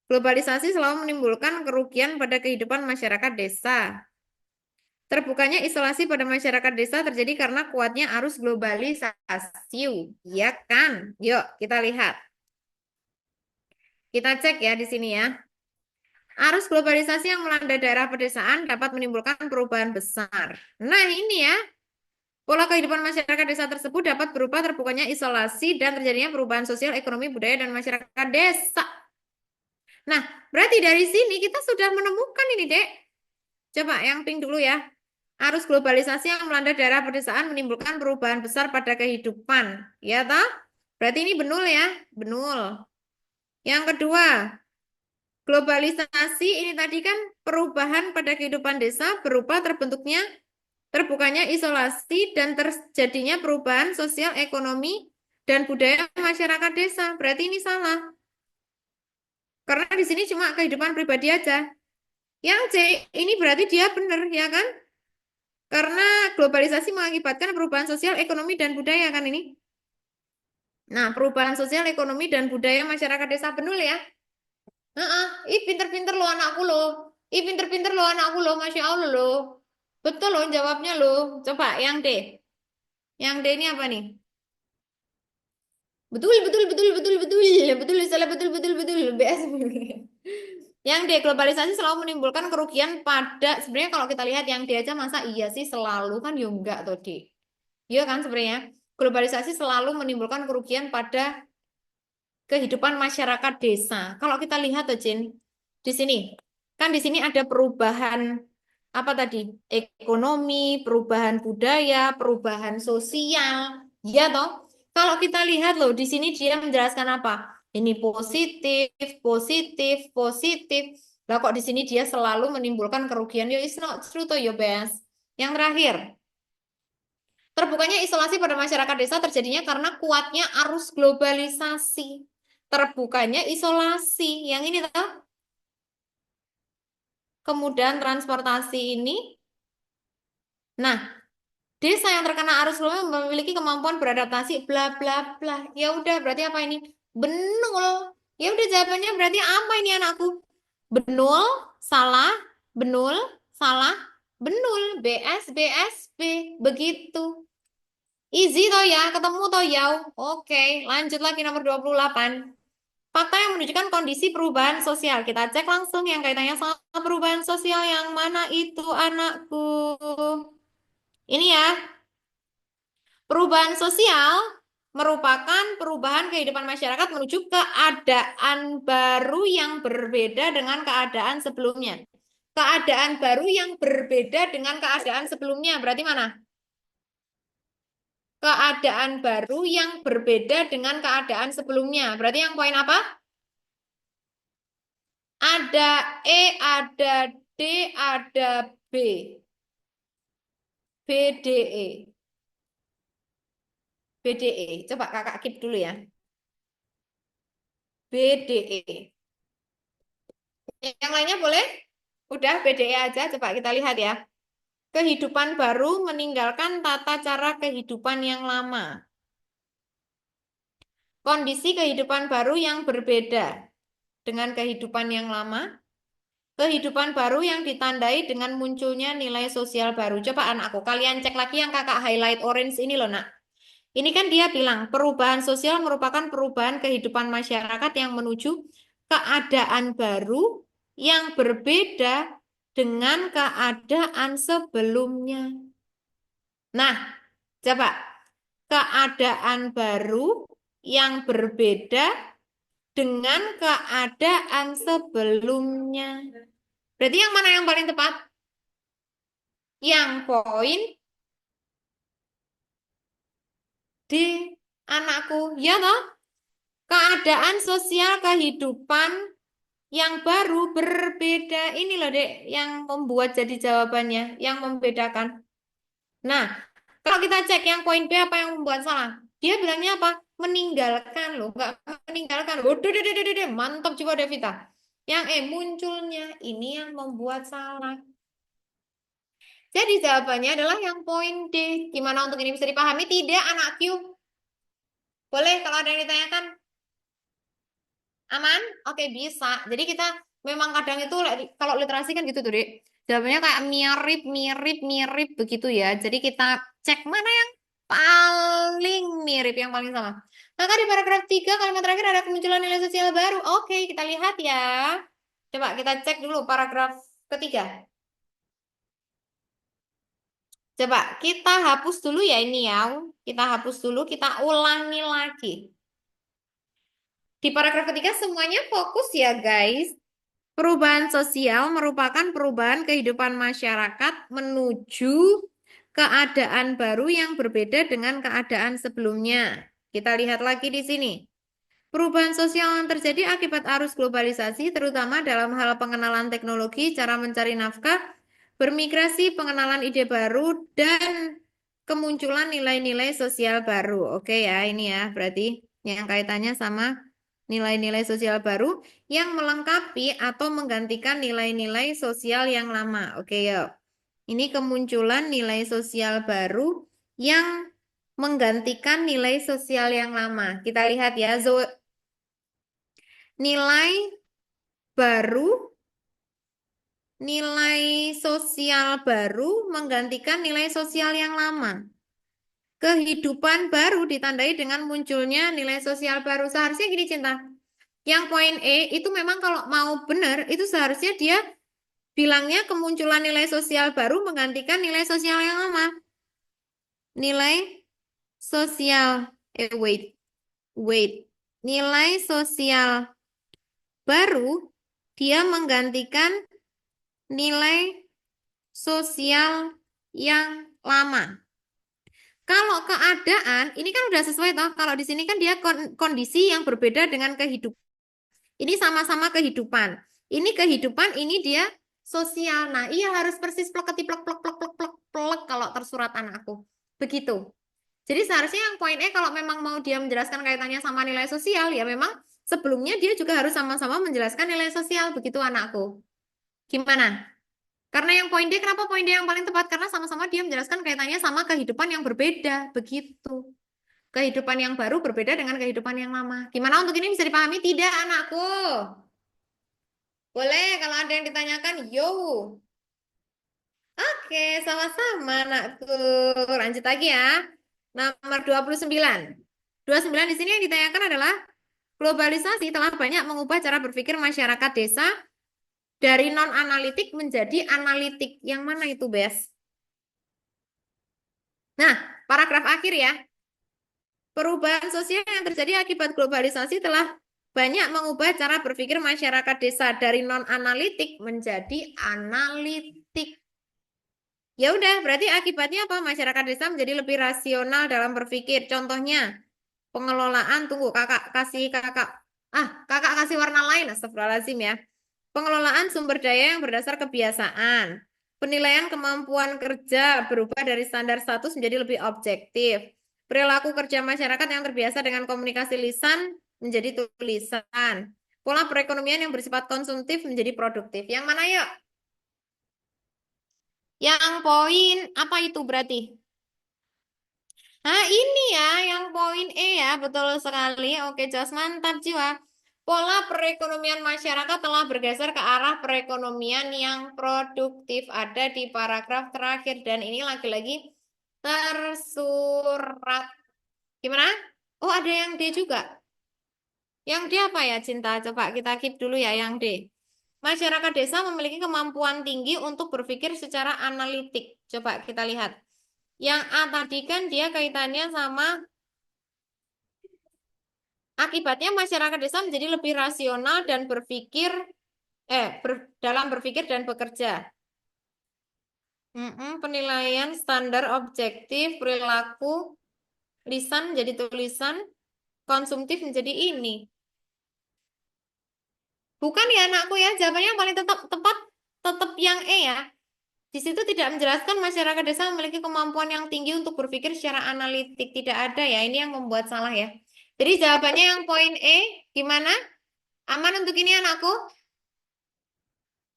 Globalisasi selalu menimbulkan kerugian pada kehidupan masyarakat desa. Terbukanya isolasi pada masyarakat desa terjadi karena kuatnya arus globalisasi. Ya kan? Yuk, kita lihat. Kita cek ya di sini ya. Arus globalisasi yang melanda daerah pedesaan dapat menimbulkan perubahan besar. Nah, ini ya. Pola kehidupan masyarakat desa tersebut dapat berupa terbukanya isolasi dan terjadinya perubahan sosial, ekonomi, budaya, dan masyarakat desa. Nah, berarti dari sini kita sudah menemukan ini, Dek. Coba yang pink dulu ya. Arus globalisasi yang melanda daerah pedesaan menimbulkan perubahan besar pada kehidupan. Ya, toh? Berarti ini benul ya? Benul. Yang kedua, globalisasi ini tadi kan perubahan pada kehidupan desa berupa terbukanya isolasi dan terjadinya perubahan sosial, ekonomi, dan budaya masyarakat desa. Berarti ini salah. Karena di sini cuma kehidupan pribadi aja. Yang C, ini berarti dia benar, ya kan? Karena globalisasi mengakibatkan perubahan sosial, ekonomi, dan budaya kan ini. Nah, perubahan sosial, ekonomi, dan budaya masyarakat desa benul ya. Heeh, ih pinter-pinter lo anakku lo. Ih pinter-pinter lo anakku lo, Masya Allah lo. Betul lo jawabnya lo. Coba yang D. Yang D ini apa nih? Betul, betul, betul, betul, betul, betul, salah, betul, betul, betul, BS. Yang deglobalisasi selalu menimbulkan kerugian pada, sebenarnya kalau kita lihat yang D aja masa iya sih selalu kan ya enggak tuh D. Iya kan sebenarnya globalisasi selalu menimbulkan kerugian pada kehidupan masyarakat desa. Kalau kita lihat tuh Jin, di sini kan di sini ada perubahan apa tadi? Ekonomi, perubahan budaya, perubahan sosial. Ya toh? Kalau kita lihat loh, di sini dia menjelaskan apa? Ini positif, positif, positif. Lah kok di sini dia selalu menimbulkan kerugian? Yo, it's not true toh, yo, Bes. Yang terakhir, terbukanya isolasi pada masyarakat desa terjadinya karena kuatnya arus globalisasi. Terbukanya isolasi. Yang ini toh, kemudahan transportasi ini. Nah, desa yang terkena arus lalu memiliki kemampuan beradaptasi, bla bla bla. Ya udah, berarti apa ini? Benul. Ya udah jawabannya berarti apa ini anakku? Benul, salah, benul, salah, benul. BS, BS, B. Begitu. Easy toh ya, ketemu toh ya. Oke, lanjut lagi nomor 28. Fakta yang menunjukkan kondisi perubahan sosial. Kita cek langsung yang kaitannya sama perubahan sosial yang mana itu anakku. Ini ya. Perubahan sosial merupakan perubahan kehidupan masyarakat menuju keadaan baru yang berbeda dengan keadaan sebelumnya. Keadaan baru yang berbeda dengan keadaan sebelumnya. Berarti mana? Keadaan baru yang berbeda dengan keadaan sebelumnya. Berarti yang poin apa? Ada E, ada D, ada B. B, D, E. B, D, E. Coba kakak keep dulu ya. B, D, E. Yang lainnya boleh? Udah BDE aja, coba kita lihat ya. Kehidupan baru meninggalkan tata cara kehidupan yang lama. Kondisi kehidupan baru yang berbeda dengan kehidupan yang lama. Kehidupan baru yang ditandai dengan munculnya nilai sosial baru. Coba anakku, kalian cek lagi yang kakak highlight orange ini loh nak. Ini kan dia bilang perubahan sosial merupakan perubahan kehidupan masyarakat yang menuju keadaan baru yang berbeda dengan keadaan sebelumnya. Nah, coba keadaan baru yang berbeda dengan keadaan sebelumnya. Berarti yang mana yang paling tepat? Yang poin D, anakku. Ya toh? Keadaan sosial kehidupan yang baru berbeda. Ini loh, Dek, yang membuat jadi jawabannya, yang membedakan. Nah, kalau kita cek yang poin B apa yang membuat salah? Dia bilangnya apa? Meninggalkan loh, nggak meninggalkan. Waduh, deh, deh, deh, deh. Mantap juga Devita. Yang munculnya ini yang membuat salah. Jadi jawabannya adalah yang poin D. Gimana untuk ini bisa dipahami? Tidak, anak Q. Boleh kalau ada yang ditanyakan? Aman? Oke, bisa. Jadi kita memang kadang itu kalau literasi kan gitu tuh, Dek. Jawabannya kayak mirip, mirip, mirip begitu ya. Jadi kita cek mana yang paling mirip, yang paling sama. Maka di paragraf 3 kalimat terakhir ada kemunculan nilai sosial baru. Oke, kita lihat ya. Coba kita cek dulu paragraf ketiga. Coba kita hapus dulu ya ini ya. Kita hapus dulu, kita ulangi lagi. Di paragraf ketiga semuanya fokus ya guys. Perubahan sosial merupakan perubahan kehidupan masyarakat menuju keadaan baru yang berbeda dengan keadaan sebelumnya. Kita lihat lagi di sini. Perubahan sosial yang terjadi akibat arus globalisasi, terutama dalam hal pengenalan teknologi, cara mencari nafkah, bermigrasi, pengenalan ide baru, dan kemunculan nilai-nilai sosial baru. Oke ya, ini ya, berarti yang kaitannya sama nilai-nilai sosial baru yang melengkapi atau menggantikan nilai-nilai sosial yang lama. Oke, yuk. Ini kemunculan nilai sosial baru yang menggantikan nilai sosial yang lama. Kita lihat ya, nilai baru, nilai sosial baru menggantikan nilai sosial yang lama. Kehidupan baru ditandai dengan munculnya nilai sosial baru. Seharusnya gini, Cinta. Yang poin E itu memang kalau mau benar, itu seharusnya dia bilangnya kemunculan nilai sosial baru menggantikan nilai sosial yang lama. Nilai sosial, wait. Nilai sosial baru, dia menggantikan nilai sosial yang lama. Kalau keadaan, ini kan udah sesuai toh. Kalau di sini kan dia kondisi yang berbeda dengan kehidupan. Ini sama-sama kehidupan. Ini kehidupan, ini dia sosial. Nah, iya harus persis plek plek plek plek plek plek plek kalau tersurat anakku. Begitu. Jadi seharusnya yang poin E kalau memang mau dia menjelaskan kaitannya sama nilai sosial, ya memang sebelumnya dia juga harus sama-sama menjelaskan nilai sosial. Begitu anakku. Gimana? Karena yang poin D, kenapa poin D yang paling tepat? Karena sama-sama dia menjelaskan kaitannya sama kehidupan yang berbeda. Begitu. Kehidupan yang baru berbeda dengan kehidupan yang lama. Gimana untuk ini bisa dipahami? Tidak, anakku. Boleh kalau ada yang ditanyakan, yo. Oke, sama-sama anakku. Lanjut lagi ya. Nomor 29. 29 di sini yang ditanyakan adalah globalisasi telah banyak mengubah cara berpikir masyarakat desa dari non-analitik menjadi analitik. Yang mana itu, Bes? Nah, paragraf akhir ya. Perubahan sosial yang terjadi akibat globalisasi telah banyak mengubah cara berpikir masyarakat desa dari non-analitik menjadi analitik. Ya udah, berarti akibatnya apa? Masyarakat desa menjadi lebih rasional dalam berpikir. Contohnya, pengelolaan, tunggu kakak kasih warna lain, astagfirullahaladzim ya. Pengelolaan sumber daya yang berdasar kebiasaan. Penilaian kemampuan kerja berubah dari standar status menjadi lebih objektif. Perilaku kerja masyarakat yang terbiasa dengan komunikasi lisan menjadi tulisan. Pola perekonomian yang bersifat konsumtif menjadi produktif. Yang mana yuk? Yang poin apa itu berarti? Nah, ini ya yang poin E ya, betul sekali. Oke, Jos, mantap jiwa. Pola perekonomian masyarakat telah bergeser ke arah perekonomian yang produktif. Ada di paragraf terakhir dan ini lagi-lagi tersurat. Gimana? Oh, ada yang D juga. Yang D apa ya, Cinta? Coba kita keep dulu ya yang D. Masyarakat desa memiliki kemampuan tinggi untuk berpikir secara analitik. Coba kita lihat. Yang A tadi kan dia kaitannya sama akibatnya masyarakat desa menjadi lebih rasional dan berpikir dalam berpikir dan bekerja. Penilaian standar objektif, perilaku, lisan menjadi tulisan, konsumtif menjadi ini. Bukan ya anakku ya, jawabannya yang paling tepat tetap yang E ya. Di situ tidak menjelaskan masyarakat desa memiliki kemampuan yang tinggi untuk berpikir secara analitik. Tidak ada ya, ini yang membuat salah ya. Jadi jawabannya yang poin E, gimana? Aman untuk ini anakku?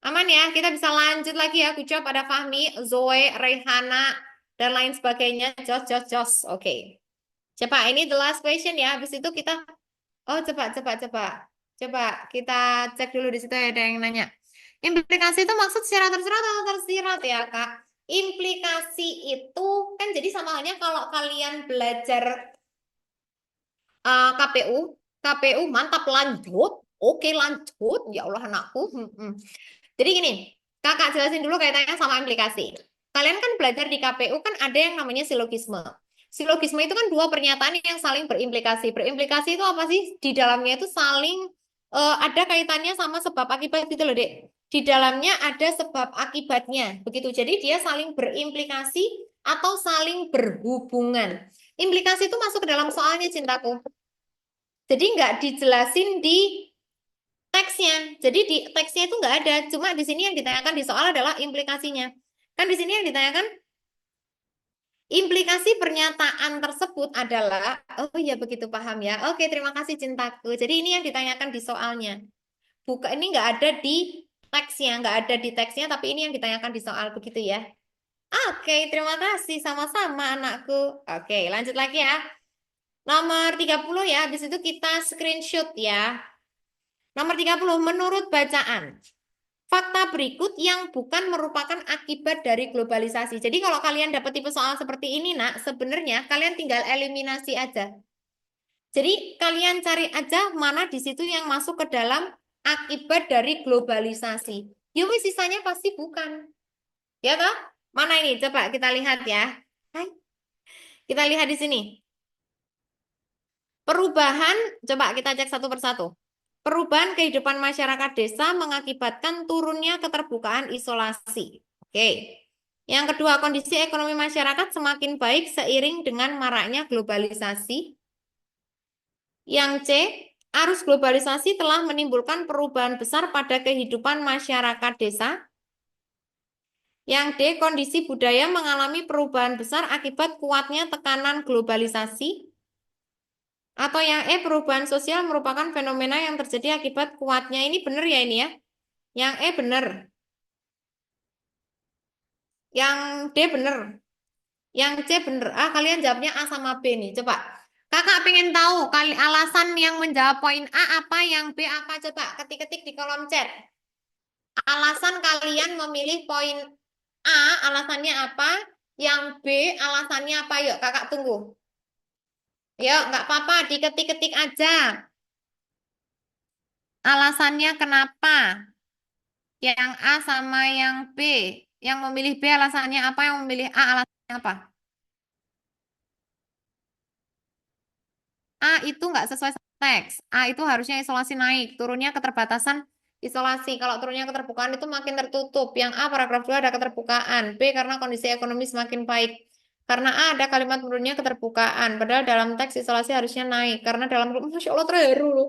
Aman ya, kita bisa lanjut lagi ya. Good job pada Fahmi, Zoe, Rehana, dan lain sebagainya. Jos. Oke. Coba, ini the last question ya. Habis itu kita, oh coba. Coba kita cek dulu di situ ya, ada yang nanya. Implikasi itu maksud secara tersirat atau tersirat ya, Kak? Implikasi itu kan jadi sama halnya kalau kalian belajar KPU, KPU mantap lanjut. Oke lanjut, ya Allah anakku. Jadi gini, kakak jelasin dulu kaitannya sama implikasi. Kalian kan belajar di KPU kan ada yang namanya silogisme. Silogisme itu kan dua pernyataan yang saling berimplikasi. Berimplikasi itu apa sih? Di dalamnya itu saling ada kaitannya sama sebab akibat gitu loh, Dek. Di dalamnya ada sebab akibatnya. Begitu. Jadi dia saling berimplikasi atau saling berhubungan. Implikasi itu masuk ke dalam soalnya, cintaku. Jadi nggak dijelasin di teksnya. Jadi di teksnya itu nggak ada. Cuma di sini yang ditanyakan di soal adalah implikasinya. Kan di sini yang ditanyakan implikasi pernyataan tersebut adalah, oh iya begitu paham ya. Oke, terima kasih cintaku. Jadi ini yang ditanyakan di soalnya. Bukan ini nggak ada di teksnya, nggak ada di teksnya, tapi ini yang ditanyakan di soal begitu ya. Oke, terima kasih sama-sama anakku. Oke, lanjut lagi ya. Nomor 30 ya, habis itu kita screenshot ya. Nomor 30 menurut bacaan. Fakta berikut yang bukan merupakan akibat dari globalisasi. Jadi kalau kalian dapat tipe soal seperti ini, nak, sebenarnya kalian tinggal eliminasi aja. Jadi kalian cari aja mana di situ yang masuk ke dalam akibat dari globalisasi. Yuk, sisanya pasti bukan. Ya toh? Mana ini? Coba kita lihat ya. Hai, kita lihat di sini. Perubahan, coba kita cek satu persatu. Perubahan kehidupan masyarakat desa mengakibatkan turunnya keterbukaan isolasi. Oke. Yang kedua, kondisi ekonomi masyarakat semakin baik seiring dengan maraknya globalisasi. Yang C, arus globalisasi telah menimbulkan perubahan besar pada kehidupan masyarakat desa. Yang D, kondisi budaya mengalami perubahan besar akibat kuatnya tekanan globalisasi. Atau yang E, perubahan sosial merupakan fenomena yang terjadi akibat kuatnya. Ini benar ya ini ya? Yang E benar. Yang D bener. Yang C bener. Ah, kalian jawabnya A sama B nih. Coba. Kakak pengen tahu kali alasan yang menjawab poin A apa, yang B apa. Coba ketik-ketik di kolom chat. Alasan kalian memilih poin A, alasannya apa? Yang B, alasannya apa? Yuk, kakak tunggu. Yuk, nggak apa-apa, diketik-ketik aja. Alasannya kenapa? Yang A sama yang B. Yang memilih B alasannya apa? Yang memilih A alasannya apa? A itu nggak sesuai sama teks. A itu harusnya isolasi naik, turunnya keterbatasan isolasi. Kalau turunnya keterbukaan itu makin tertutup. Yang A paragraf 2 ada keterbukaan. B karena kondisi ekonomi semakin baik. Karena A ada kalimat menurunnya keterbukaan. Padahal dalam teks isolasi harusnya naik. Karena dalam, Masya Allah terharu loh.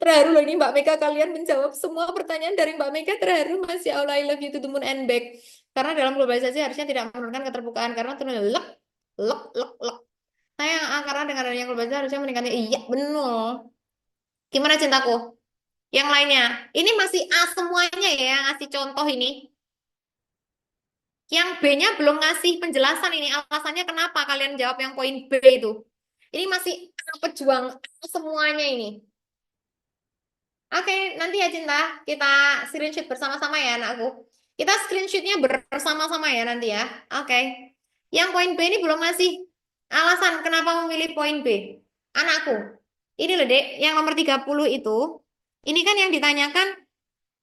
Terharu loh ini Mbak Mega, kalian menjawab semua pertanyaan dari Mbak Mega, terharu. Masya Allah, I love you to the moon and back. Karena dalam globalisasi harusnya tidak menurunkan keterbukaan. Karena turun lek, lek, lek, lek. Sayang, karena dengan adanya globalisasi harusnya meningkatnya. Iya, benar. Gimana cintaku? Yang lainnya. Ini masih A semuanya ya, yang ngasih contoh ini. Yang B-nya belum ngasih penjelasan ini. Alasannya kenapa kalian jawab yang poin B itu. Ini masih A pejuang A semuanya ini. Oke, nanti ya cinta. Kita screenshot bersama-sama ya anakku. Kita screenshotnya bersama-sama ya nanti ya. Oke. Yang poin B ini belum ngasih alasan kenapa memilih poin B. Anakku. Ini loh, Dek, yang nomor 30 itu, ini kan yang ditanyakan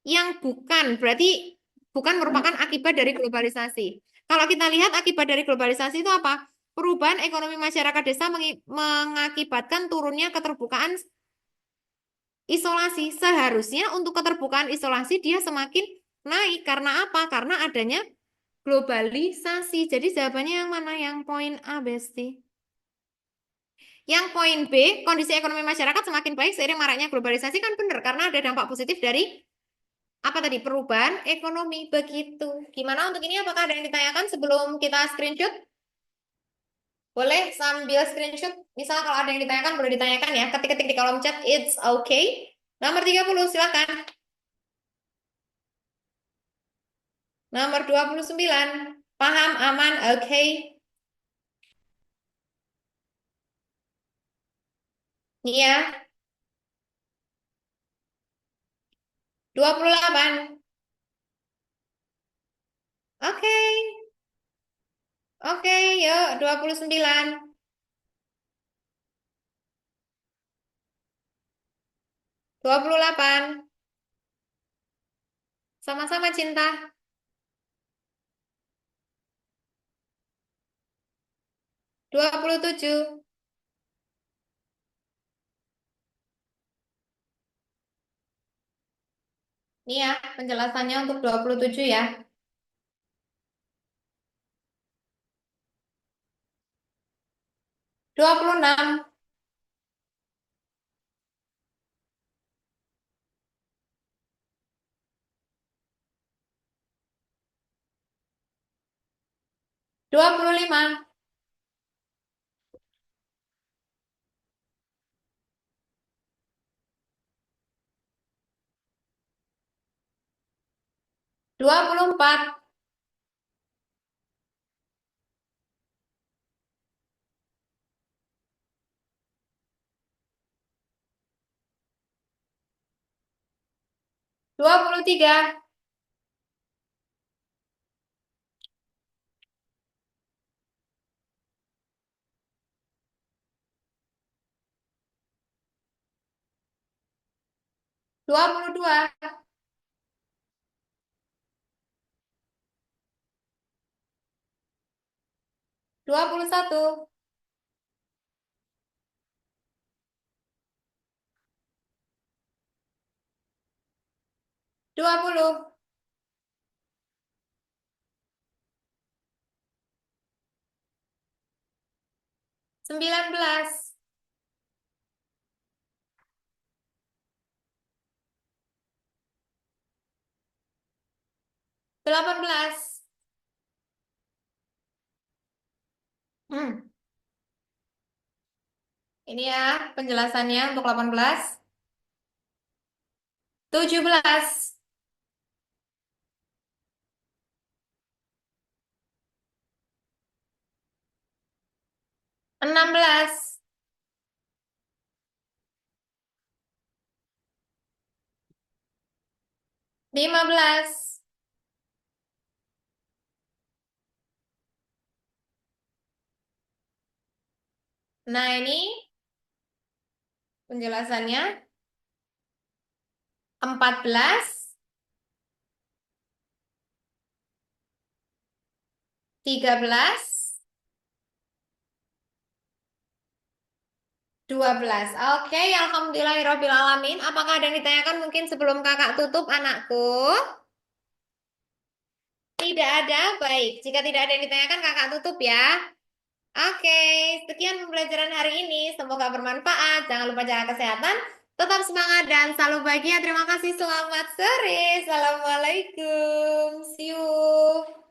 yang bukan, berarti bukan merupakan akibat dari globalisasi. Kalau kita lihat akibat dari globalisasi itu apa? Perubahan ekonomi masyarakat desa mengakibatkan turunnya keterbukaan isolasi. Seharusnya untuk keterbukaan isolasi dia semakin naik. Karena apa? Karena adanya globalisasi. Jadi jawabannya yang mana? Yang poin A, Besti. Yang poin B, kondisi ekonomi masyarakat semakin baik seiring maraknya globalisasi kan benar karena ada dampak positif dari apa tadi? Perubahan ekonomi begitu. Gimana untuk ini? Apakah ada yang ditanyakan sebelum kita screenshot? Boleh sambil screenshot. Misal kalau ada yang ditanyakan boleh ditanyakan ya. Ketik-ketik di kolom chat. It's okay. Nomor 30 silakan. Nomor 29. Paham, aman, oke. Iya. 28. Oke. Oke, yuk 29. 28. Sama-sama cinta. 27. Ini ya, penjelasannya untuk 27 ya. 26. 25. 24. 23. 22. 21. 20. 19. Delapan belas. Hmm. Ini ya penjelasannya untuk 18. 17. 16. 15. Nah, ini penjelasannya 14. 13. 12. Oke, alhamdulillahirrohmanirrohim. Apakah ada yang ditanyakan mungkin sebelum kakak tutup anakku? Tidak ada, baik. Jika tidak ada yang ditanyakan kakak tutup ya. Oke, sekian pembelajaran hari ini. Semoga bermanfaat. Jangan lupa jaga kesehatan. Tetap semangat dan selalu bahagia. Terima kasih. Selamat sore. Assalamualaikum. See you.